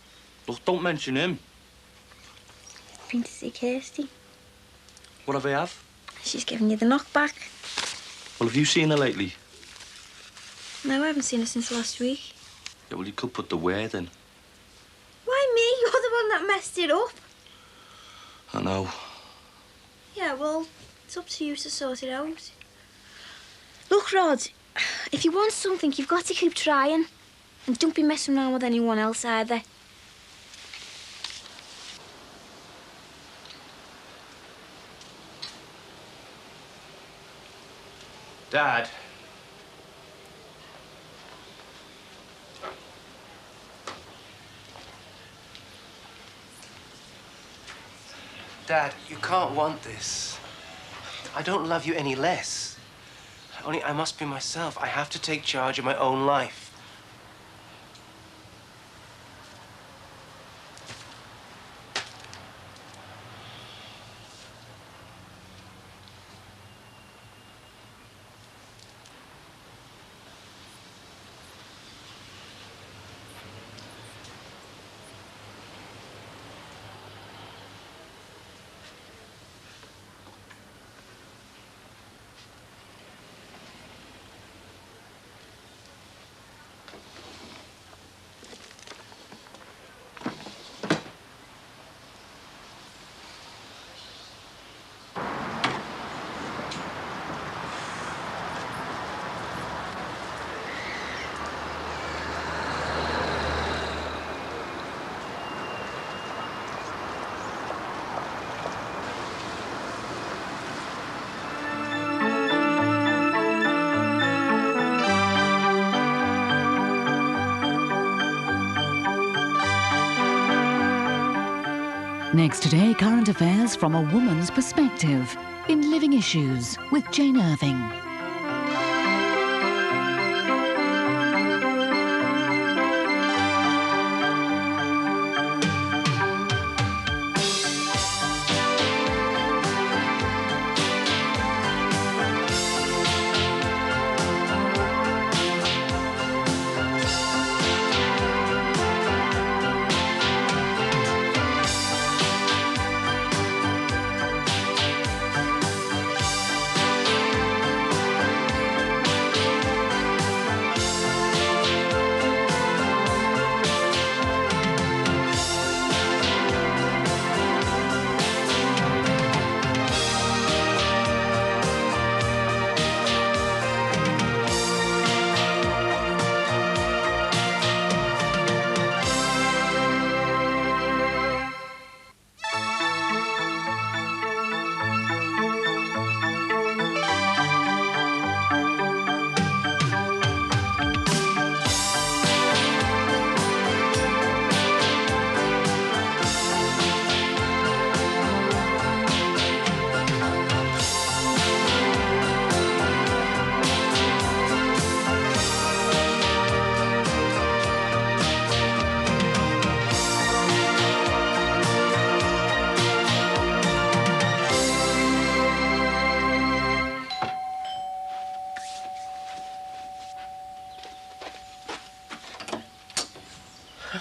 Look, don't mention him. Been to see Kirsty. What have I have? She's given you the knockback. Well, have you seen her lately? No, I haven't seen her since last week. Yeah, well, you could put the word in. Why me? You're the one that messed it up. I know. Yeah, well, it's up to you to sort it out. Look, Rod, if you want something, you've got to keep trying. And don't be messing around with anyone else either. Dad. Dad, you can't want this. I don't love you any less. Only I must be myself. I have to take charge of my own life. Next today, current affairs from a woman's perspective. in Living Issues with Jane Irving.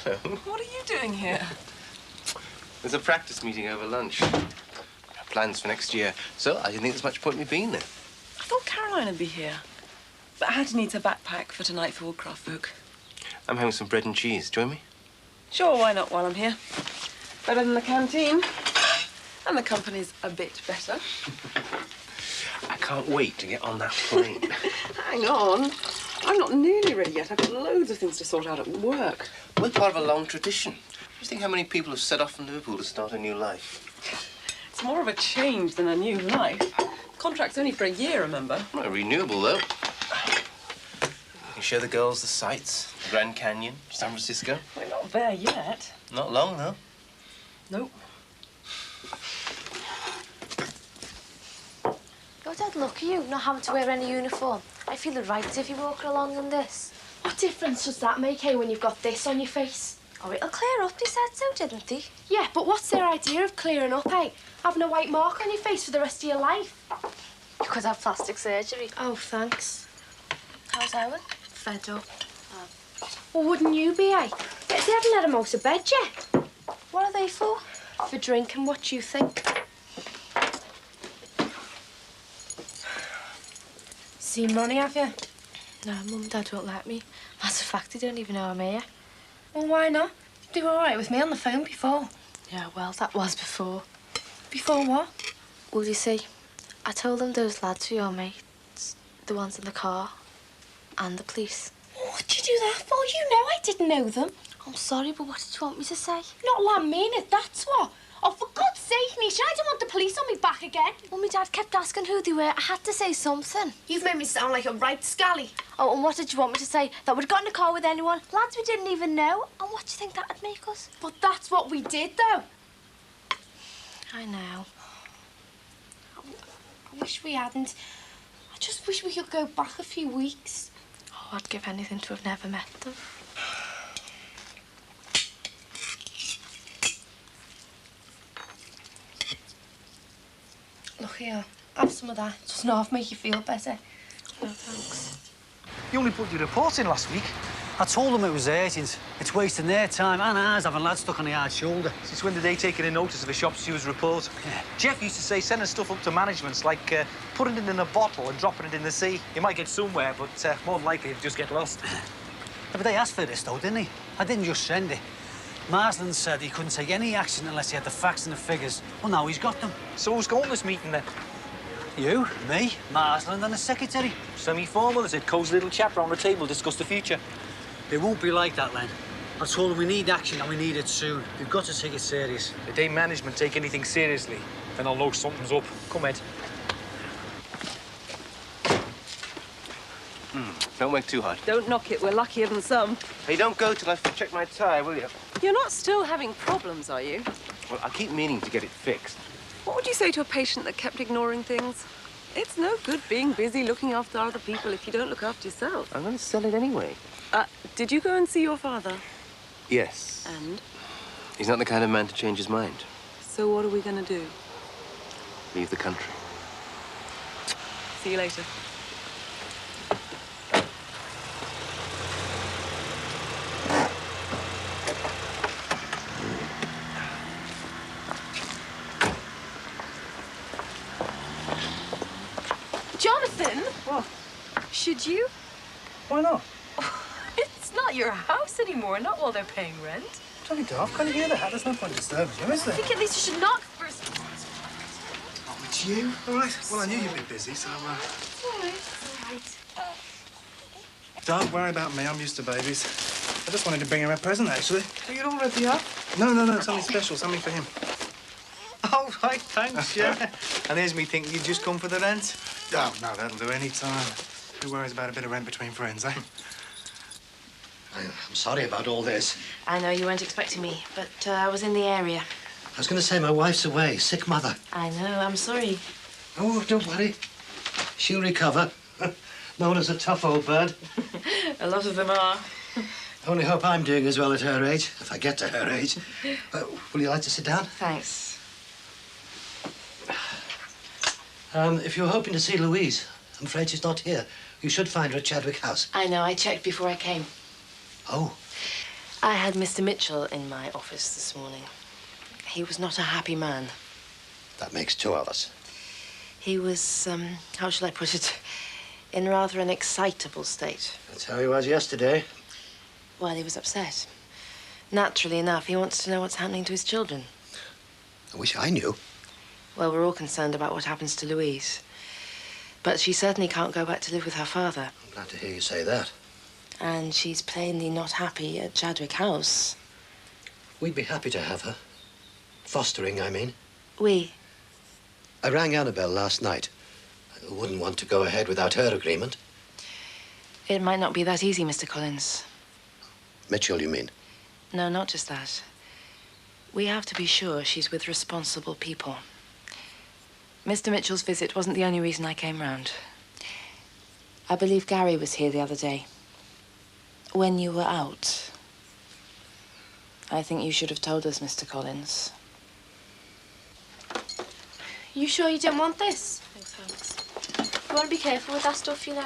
Hello. What are you doing here? There's a practice meeting over lunch. Plans for next year. So I didn't think there's much point in me being there. I thought Caroline would be here. But Hattie needs her backpack for tonight for Woodcraft. I'm having some bread and cheese. Join me? Sure, why not while I'm here? Better than the canteen. And the company's a bit better. I can't wait to get on that plane. Hang on. I'm not nearly ready yet. I've got loads of things to sort out at work. We're part of a long tradition. Just think how many people have set off from Liverpool to start a new life. It's more of a change than a new life. Contract's only for a year, remember? Well, renewable, though. You can show the girls the sights. The Grand Canyon, San Francisco. We're not there yet. Not long, though. Nope. Your dad look at you not having to wear any uniform. I feel it right if you walk along in this. What difference does that make, when you've got this on your face? Oh, it'll clear up, he said so, didn't he? Yeah, but what's their idea of clearing up, Having a white mark on your face for the rest of your life? You could have plastic surgery. Oh, thanks. How's Owen? Fed up. Well, wouldn't you be, They haven't let him out of bed yet. What are they for? For drinking, what do you think? Seen Ronnie, have you? No, Mum and Dad won't let me. Matter of fact, they don't even know I'm here. Well, why not? They were all right with me on the phone before. Yeah, well, that was before. Before what? Well, you see, I told them those lads were your mates, the ones in the car, and the police. What'd you do that for? You know I didn't know them. I'm sorry, but what did you want me to say? Not let me in it, that's what. Oh, for God's sake, Nisha, I don't want the police on me back again. Well, my dad kept asking who they were. I had to say something. You've made me sound like a right scally. Oh, and what did you want me to say? That we'd got in a car with anyone? Lads we didn't even know. And what do you think that'd make us? But that's what we did, though. I know. I wish we hadn't. I just wish we could go back a few weeks. Oh, I'd give anything to have never met them. Look here, have some of that. Doesn't half make you feel better. No, thanks. You only put your report in last week. I told them it was urgent. It's wasting their time and ours having lads stuck on the hard shoulder. Since when did they take any notice of a shop steward's report? Yeah. Jeff used to say sending stuff up to management's like putting it in a bottle and dropping it in the sea. You might get somewhere, but more than likely you'll just get lost. Yeah, but they asked for this, though, didn't he? I didn't just send it. Marsland said he couldn't take any action unless he had the facts and the figures. Well, now he's got them. So who's going to this meeting, then? You, me, Marsland and the secretary. Semi-formal, is it? Cozy little chap round the table, discuss the future. It won't be like that, Len. I told them we need action and we need it soon. We've got to take it serious. The day management take anything seriously, then I'll know something's up. Come, Ed. Don't work too hard. Don't knock it. We're luckier than some. Hey, don't go till I've checked my tyre, will you? You're not still having problems, are you? Well, I keep meaning to get it fixed. What would you say to a patient that kept ignoring things? It's no good being busy looking after other people if you don't look after yourself. I'm going to sell it anyway. Did you go and see your father? Yes. And? He's not the kind of man to change his mind. So what are we going to do? Leave the country. See you later. Jonathan! What? Should you? Why not? It's not your house anymore, not while they're paying rent. Johnny Daft, can you hear that? There's no point disturbing you, is I there? think at least you should knock first. Not with you. All right. Well, I knew you'd be busy, so... It's all right. Don't worry about me. I'm used to babies. I just wanted to bring him a present, actually. Are you already up? No, something special, something for him. Oh, right, thanks, yeah. And there's me thinking you'd just come for the rent. Oh, no, that'll do any time. Who worries about a bit of rent between friends, eh? I'm sorry about all this. I know you weren't expecting me, but I was in the area. I was going to say my wife's away, sick mother. I know, I'm sorry. Oh, don't worry. She'll recover. Known as a tough old bird. A lot of them are. I only hope I'm doing as well at her age, if I get to her age. Will you like to sit down? Thanks. If you're hoping to see Louise, I'm afraid she's not here. You should find her at Chadwick House. I know, I checked before I came. Oh. I had Mr. Mitchell in my office this morning. He was not a happy man. That makes two of us. He was, how shall I put it, in rather an excitable state. That's how he was yesterday. Well, he was upset. Naturally enough, he wants to know what's happening to his children. I wish I knew. Well, we're all concerned about what happens to Louise. But she certainly can't go back to live with her father. I'm glad to hear you say that. And she's plainly not happy at Chadwick House. We'd be happy to have her. Fostering, I mean. We? I rang Annabelle last night. I wouldn't want to go ahead without her agreement. It might not be that easy, Mr. Collins. Mitchell, you mean? No, not just that. We have to be sure she's with responsible people. Mr. Mitchell's visit wasn't the only reason I came round. I believe Gary was here the other day. When you were out. I think you should have told us, Mr. Collins. You sure you didn't want this? Thanks. You want to be careful with that stuff, you know.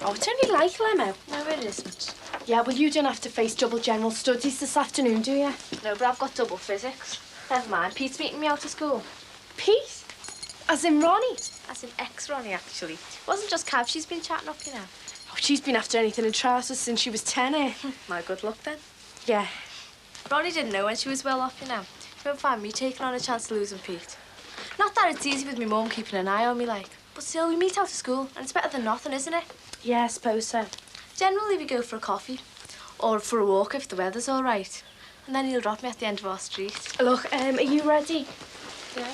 Oh, it's only like lemo. No, it isn't. Yeah, well, you don't have to face double general studies this afternoon, do you? No, but I've got double physics. Never mind, Pete's meeting me out of school. Pete? As in Ronnie? As in ex-Ronnie, actually. It wasn't just Cav, she's been chatting up, you know. Oh, she's been after anything in trousers since she was 10, eh? My good luck, then. Yeah. Ronnie didn't know when she was well off, you know. She won't find me taking on a chance to losing Pete. Not that it's easy with me mum keeping an eye on me, like. But still, we meet out of school, and it's better than nothing, isn't it? Yeah, I suppose so. Generally, we go for a coffee. Or for a walk if the weather's all right. And then he'll drop me at the end of our street. Look, are you ready? Yeah.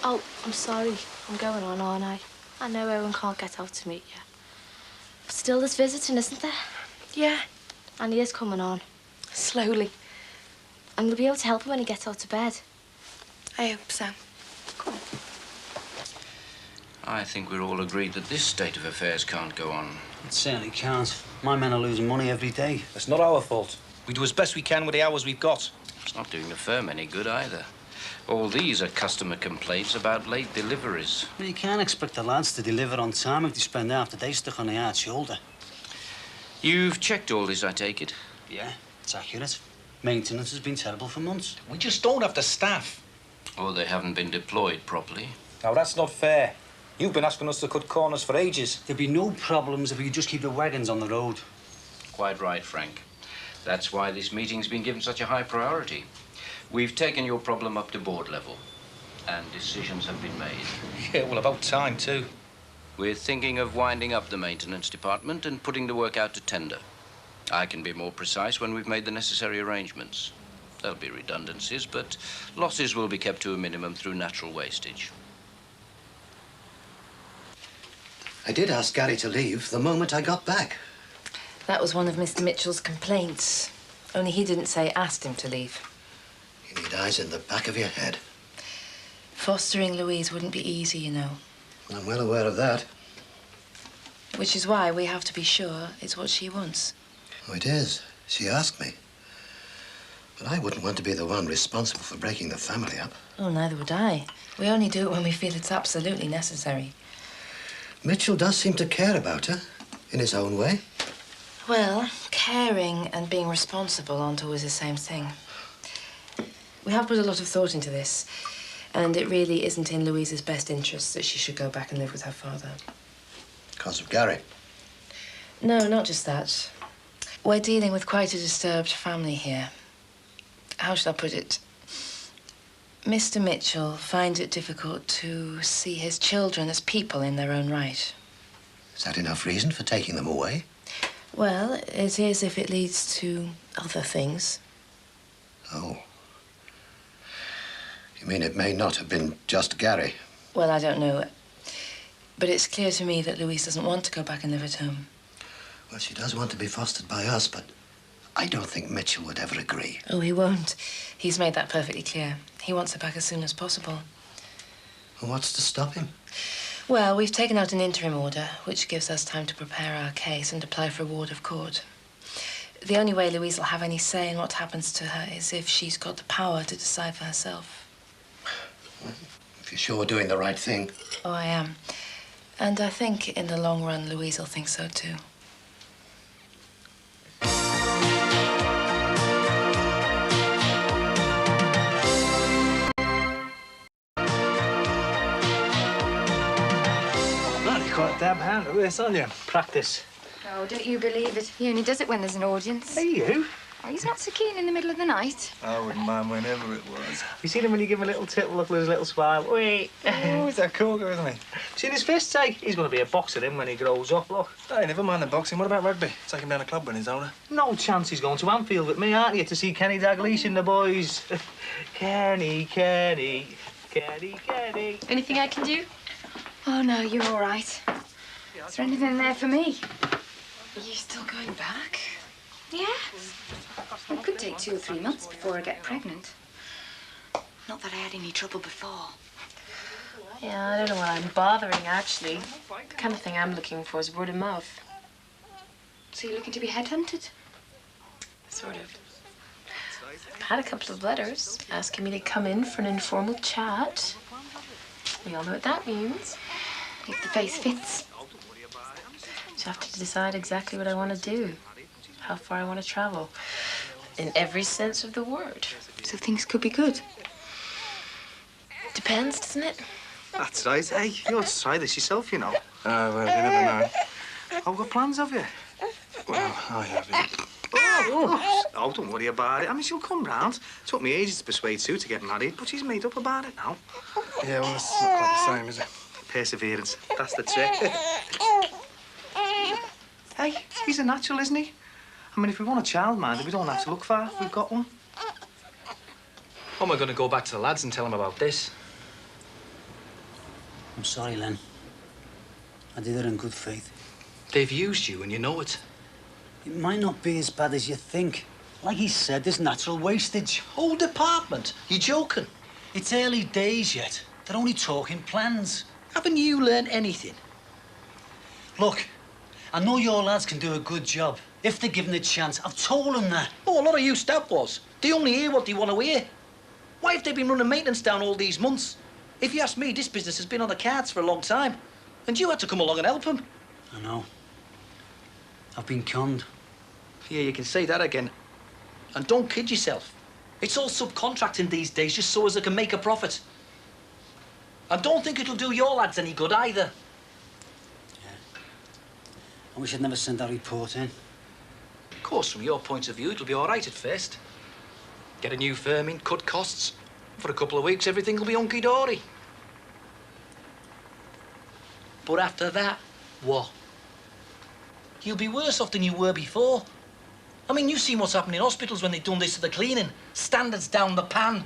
Oh, I'm sorry. I'm going on, aren't I? I know Owen can't get out to meet you. But still, there's visiting, isn't there? Yeah. And he is coming on. Slowly. And we'll be able to help him when he gets out to bed. I hope so. Come on. I think we're all agreed that this state of affairs can't go on. It certainly can't. My men are losing money every day. It's not our fault. We do as best we can with the hours we've got. It's not doing the firm any good either. All these are customer complaints about late deliveries. Well, you can't expect the lads to deliver on time if they spend half the day stuck on the hard shoulder. You've checked all this, I take it? Yeah, it's accurate. Maintenance has been terrible for months. We just don't have the staff. Or they haven't been deployed properly. Now, that's not fair. You've been asking us to cut corners for ages. There'd be no problems if we could just keep the wagons on the road. Quite right, Frank. That's why this meeting's been given such a high priority. We've taken your problem up to board level, and decisions have been made. Yeah, well, about time, too. We're thinking of winding up the maintenance department and putting the work out to tender. I can be more precise when we've made the necessary arrangements. There'll be redundancies, but losses will be kept to a minimum through natural wastage. I did ask Gary to leave the moment I got back. That was one of Mr. Mitchell's complaints. Only he didn't say asked him to leave. You need eyes in the back of your head. Fostering Louise wouldn't be easy, you know. I'm well aware of that. Which is why we have to be sure it's what she wants. Oh, it is. She asked me. But I wouldn't want to be the one responsible for breaking the family up. Oh, neither would I. We only do it when we feel it's absolutely necessary. Mitchell does seem to care about her, in his own way. Well, caring and being responsible aren't always the same thing. We have put a lot of thought into this, and it really isn't in Louise's best interest that she should go back and live with her father. Because of Gary? No, not just that. We're dealing with quite a disturbed family here. How should I put it? Mr. Mitchell finds it difficult to see his children as people in their own right. Is that enough reason for taking them away? Well, it is if it leads to other things. Oh. You mean it may not have been just Gary? Well, I don't know. But it's clear to me that Louise doesn't want to go back and live at home. Well, she does want to be fostered by us, but I don't think Mitchell would ever agree. Oh, he won't. He's made that perfectly clear. He wants her back as soon as possible. Well, what's to stop him? Well, we've taken out an interim order, which gives us time to prepare our case and apply for a ward of court. The only way Louise will have any say in what happens to her is if she's got the power to decide for herself. If you're sure we're doing the right thing. Oh, I am. And I think in the long run, Louise will think so too. Quite a dab hand at this, aren't you? Practice. Oh, don't you believe it? He only does it when there's an audience. Hey, you? Oh, he's not so keen in the middle of the night. I wouldn't mind whenever it was. You seen him when you give him a little tip, look with his little smile? Wait. Oh, he's a cougar, isn't he? Seen his fists, eh? He's going to be a boxer then when he grows up, look. Hey, never mind the boxing. What about rugby? Take him down a club when he's older. No chance he's going to Anfield with me, aren't you, to see Kenny Dalglish and the boys? Kenny. Anything I can do? Oh, no, you're all right. Is there anything there for me? Are you still going back? Yes. It could take 2 or 3 months before I get pregnant. Not that I had any trouble before. Yeah, I don't know why I'm bothering, actually. The kind of thing I'm looking for is word of mouth. So you're looking to be headhunted? Sort of. I've had a couple of letters asking me to come in for an informal chat. We all know what that means. If the face fits. Just have to decide exactly what I want to do, how far I want to travel, in every sense of the word. So things could be good. Depends, doesn't it? That's right. Hey, you ought to try this yourself, you know. Oh, well, you never know. Oh, what plans have you? Well, I haven't. Oh, don't worry about it. I mean, she'll come round. Took me ages to persuade Sue to get married, but she's made up about it now. Yeah, well, it's not quite the same, is it? Perseverance. That's the trick. Hey, he's a natural, isn't he? I mean, if we want a childminder, we don't have to look far. We've got one. How am I going to go back to the lads and tell them about this? I'm sorry, Len. I did it in good faith. They've used you and you know it. It might not be as bad as you think. Like he said, there's natural wastage. Whole department? You joking? It's early days yet. They're only talking plans. Haven't you learned anything? Look, I know your lads can do a good job. If they're given a chance, I've told them that. Oh, a lot of you staff was. They only hear what they want to hear. Why have they been running maintenance down all these months? If you ask me, this business has been on the cards for a long time. And you had to come along and help them. I know. I've been conned. Yeah, you can say that again. And don't kid yourself. It's all subcontracting these days just so as they can make a profit. I don't think it'll do your lads any good either. I wish I'd never sent that report in. Of course, from your point of view, it'll be all right at first. Get a new firm in, cut costs. For a couple of weeks, everything will be hunky-dory. But after that, what? You'll be worse off than you were before. I mean, you've seen what's happened in hospitals when they've done this to the cleaning. Standards down the pan.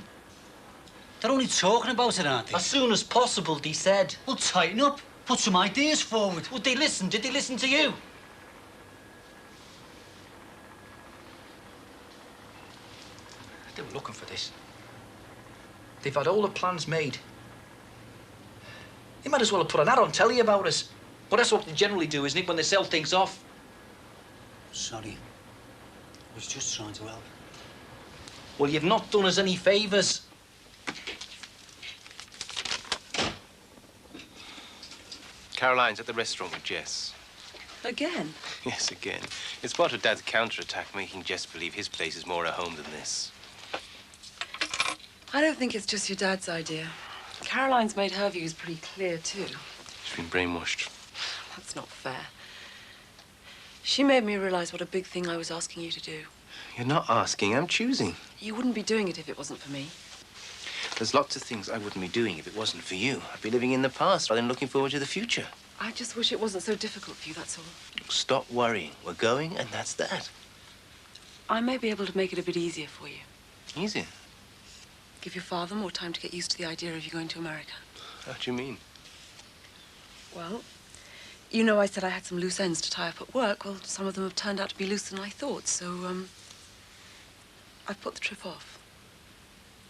They're only talking about it, aren't they? As soon as possible, they said. Well, tighten up. Put some ideas forward. Would they listen? Did they listen to you? They were looking for this. They've had all the plans made. They might as well have put an ad on telly about us. But that's what they generally do, isn't it, when they sell things off? Sorry. I was just trying to help. Well, you've not done us any favours. Caroline's at the restaurant with Jess. Again? Yes, again. It's part of Dad's counterattack, making Jess believe his place is more a home than this. I don't think it's just your dad's idea. Caroline's made her views pretty clear, too. She's been brainwashed. That's not fair. She made me realize what a big thing I was asking you to do. You're not asking, I'm choosing. You wouldn't be doing it if it wasn't for me. There's lots of things I wouldn't be doing if it wasn't for you. I'd be living in the past rather than looking forward to the future. I just wish it wasn't so difficult for you, that's all. Stop worrying. We're going, and that's that. I may be able to make it a bit easier for you. Easier? Give your father more time to get used to the idea of you going to America. How do you mean? Well, you know I said I had some loose ends to tie up at work. Well, some of them have turned out to be looser than I thought, so, I've put the trip off.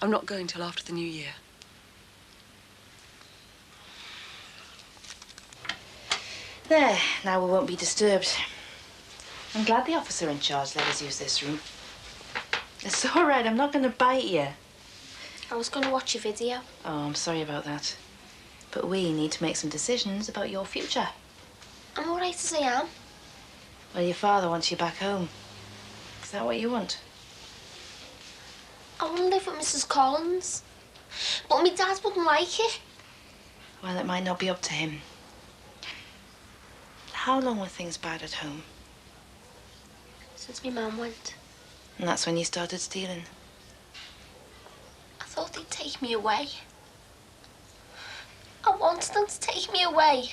I'm not going till after the new year. There, now we won't be disturbed. I'm glad the officer in charge let us use this room. It's all right, I'm not going to bite you. I was going to watch your video. Oh, I'm sorry about that. But we need to make some decisions about your future. I'm all right as I am. Well, your father wants you back home. Is that what you want? I want to live with Mrs. Collins. But my dad wouldn't like it. Well, it might not be up to him. How long were things bad at home? Since my mum went. And that's when you started stealing? I thought they'd take me away. I wanted them to take me away.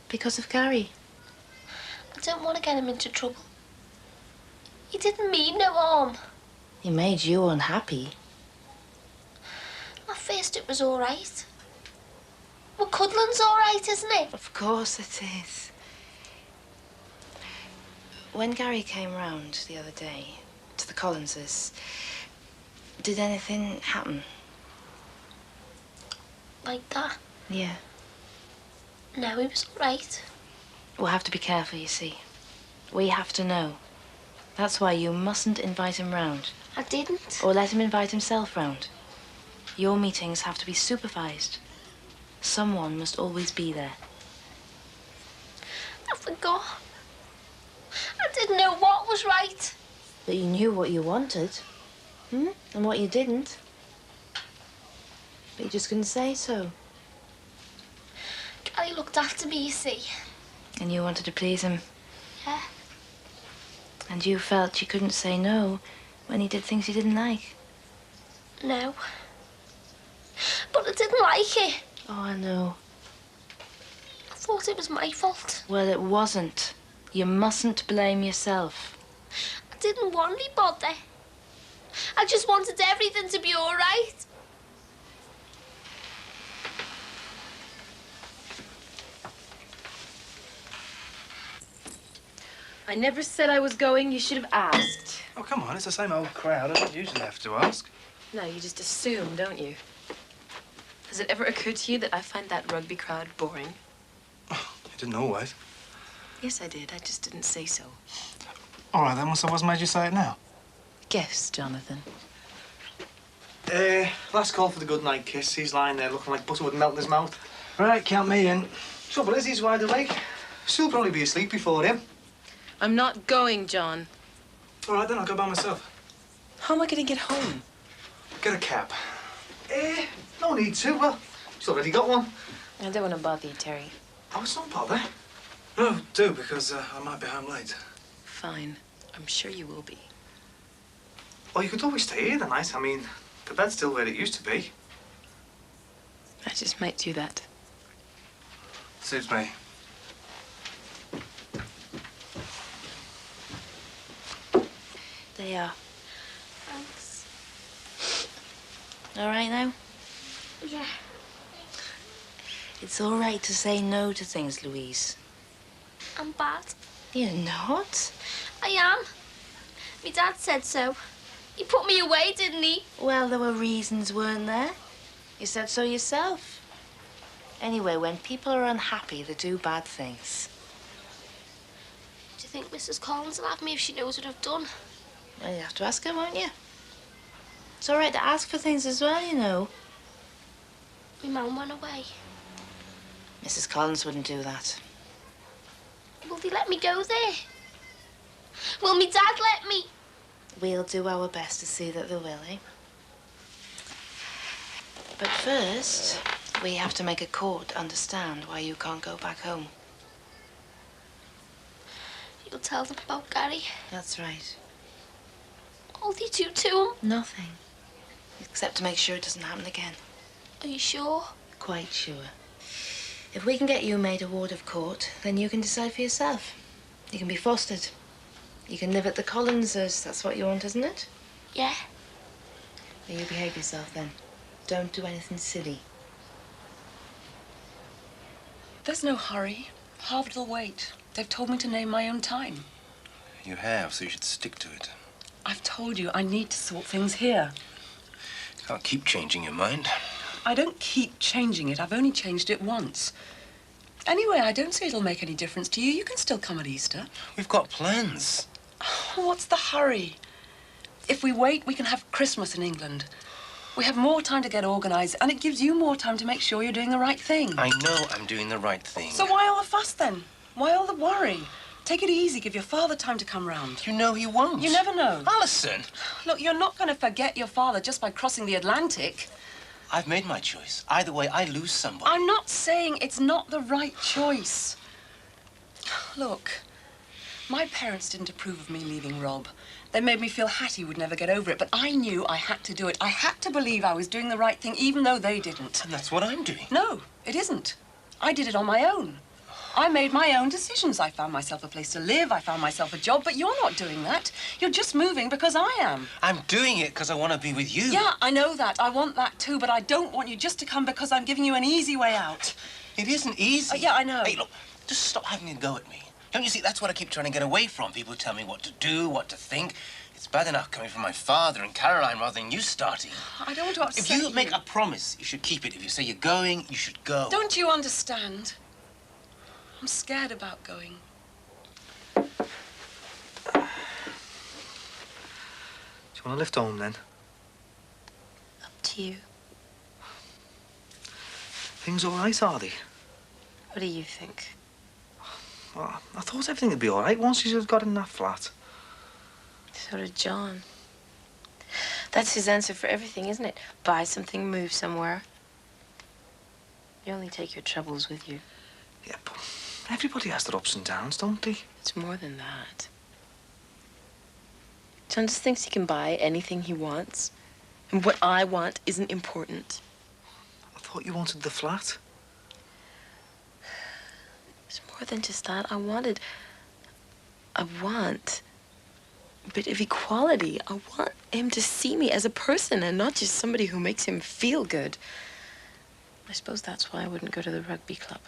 Because of Gary? I don't want to get him into trouble. He didn't mean no harm. He made you unhappy. At first it was all right. Well, cuddling's all right, isn't it? Of course it is. When Gary came round the other day to the Collinses, did anything happen? Like that? Yeah. No, he was all right. We'll have to be careful, you see. We have to know. That's why you mustn't invite him round. I didn't. Or let him invite himself round. Your meetings have to be supervised. Someone must always be there. I forgot. I didn't know what was right. But you knew what you wanted. And what you didn't. But you just couldn't say so. Gary looked after me, you see. And you wanted to please him. Yeah. And you felt you couldn't say no when he did things you didn't like. No. But I didn't like it. Oh, I know. I thought it was my fault. Well, it wasn't. You mustn't blame yourself. I didn't want anybody. I just wanted everything to be all right. I never said I was going. You should have asked. Oh, come on, it's the same old crowd. I don't usually have to ask. No, you just assume, don't you? Has it ever occurred to you that I find that rugby crowd boring? You didn't always. Yes, I did. I just didn't say so. All right, then. What's made you say it now? Guess, Jonathan. Last call for the good night kiss. He's lying there looking like butter would melt in his mouth. Right, count me in. Trouble is, he's wide awake. She'll probably be asleep before him. I'm not going, John. All right, then I'll go by myself. How am I going to get home? Get a cab. No need to. Well, she's already got one. I don't want to bother you, Terry. Oh, it's not bother. No, do, because I might be home late. Fine. I'm sure you will be. Oh, you could always stay here the night. I mean, the bed's still where it used to be. I just might do that. Suits me. They are. Thanks. All right now? Yeah. It's all right to say no to things, Louise. I'm bad. You're not. I am. My dad said so. He put me away, didn't he? Well, there were reasons, weren't there? You said so yourself. Anyway, when people are unhappy, they do bad things. Do you think Mrs. Collins will have me if she knows what I've done? Well, you have to ask her, won't you? It's all right to ask for things as well, you know. My mum went away. Mrs. Collins wouldn't do that. Will they let me go there? Will me dad let me? We'll do our best to see that they will, eh? But first, we have to make a court understand why you can't go back home. You'll tell them about Gary? That's right. All they do to him? Nothing. Except to make sure it doesn't happen again. Are you sure? Quite sure. If we can get you made a ward of court, then you can decide for yourself. You can be fostered. You can live at the Collinses. That's what you want, isn't it? Yeah. Well, you behave yourself then. Don't do anything silly. There's no hurry. Harvard will wait. They've told me to name my own time. You have, so you should stick to it. I've told you I need to sort things here. You can't keep changing your mind. I don't keep changing it. I've only changed it once. Anyway, I don't see it'll make any difference to you. You can still come at Easter. We've got plans. What's the hurry? If we wait, we can have Christmas in England. We have more time to get organised, and it gives you more time to make sure you're doing the right thing. I know I'm doing the right thing. So why all the fuss, then? Why all the worry? Take it easy. Give your father time to come round. You know he won't. You never know. Alison! Look, you're not going to forget your father just by crossing the Atlantic. I've made my choice. Either way, I lose somebody. I'm not saying it's not the right choice. Look, my parents didn't approve of me leaving Rob. They made me feel Hattie would never get over it, but I knew I had to do it. I had to believe I was doing the right thing, even though they didn't. And that's what I'm doing. No, it isn't. I did it on my own. I made my own decisions. I found myself a place to live. I found myself a job, but you're not doing that. You're just moving because I am. I'm doing it because I want to be with you. Yeah, I know that. I want that too, but I don't want you just to come because I'm giving you an easy way out. It isn't easy. Yeah, I know. Hey, look, just stop having a go at me. Don't you see, that's what I keep trying to get away from. People tell me what to do, what to think. It's bad enough coming from my father and Caroline rather than you starting. I don't want to upset If you make a promise, you should keep it. If you say you're going, you should go. Don't you understand? I'm scared about going. Do you want to lift home, then? Up to you. Things all right, are they? What do you think? Well, I thought everything would be all right once you got in that flat. So did John. That's his answer for everything, isn't it? Buy something, move somewhere. You only take your troubles with you. Yeah, but everybody has their ups and downs, don't they? It's more than that. John just thinks he can buy anything he wants. And what I want isn't important. I thought you wanted the flat. It's more than just that. I want a bit of equality. I want him to see me as a person and not just somebody who makes him feel good. I suppose that's why I wouldn't go to the rugby club.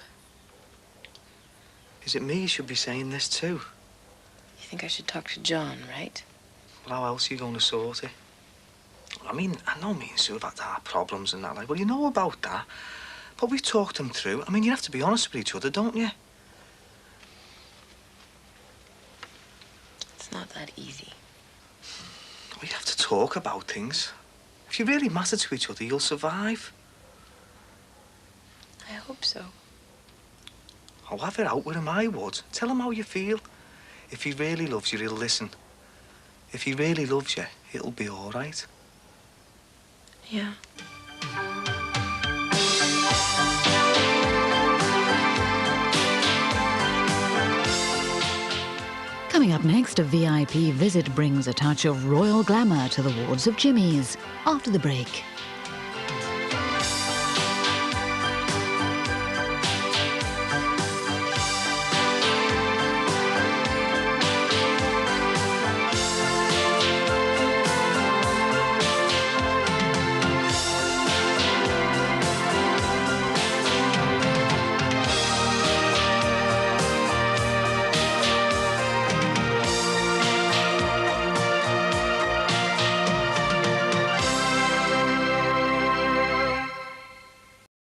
Is it me you should be saying this to? You think I should talk to John, right? Well, how else are you going to sort it? I mean, I know me and Sue have had our problems and that, like, well, you know about that. But we've talked them through. I mean, you have to be honest with each other, don't you? It's not that easy. We have to talk about things. If you really matter to each other, you'll survive. I hope so. I'll have it out with him, I would. Tell him how you feel. If he really loves you, he'll listen. If he really loves you, it'll be all right. Yeah. Coming up next, a VIP visit brings a touch of royal glamour to the wards of Jimmy's after the break.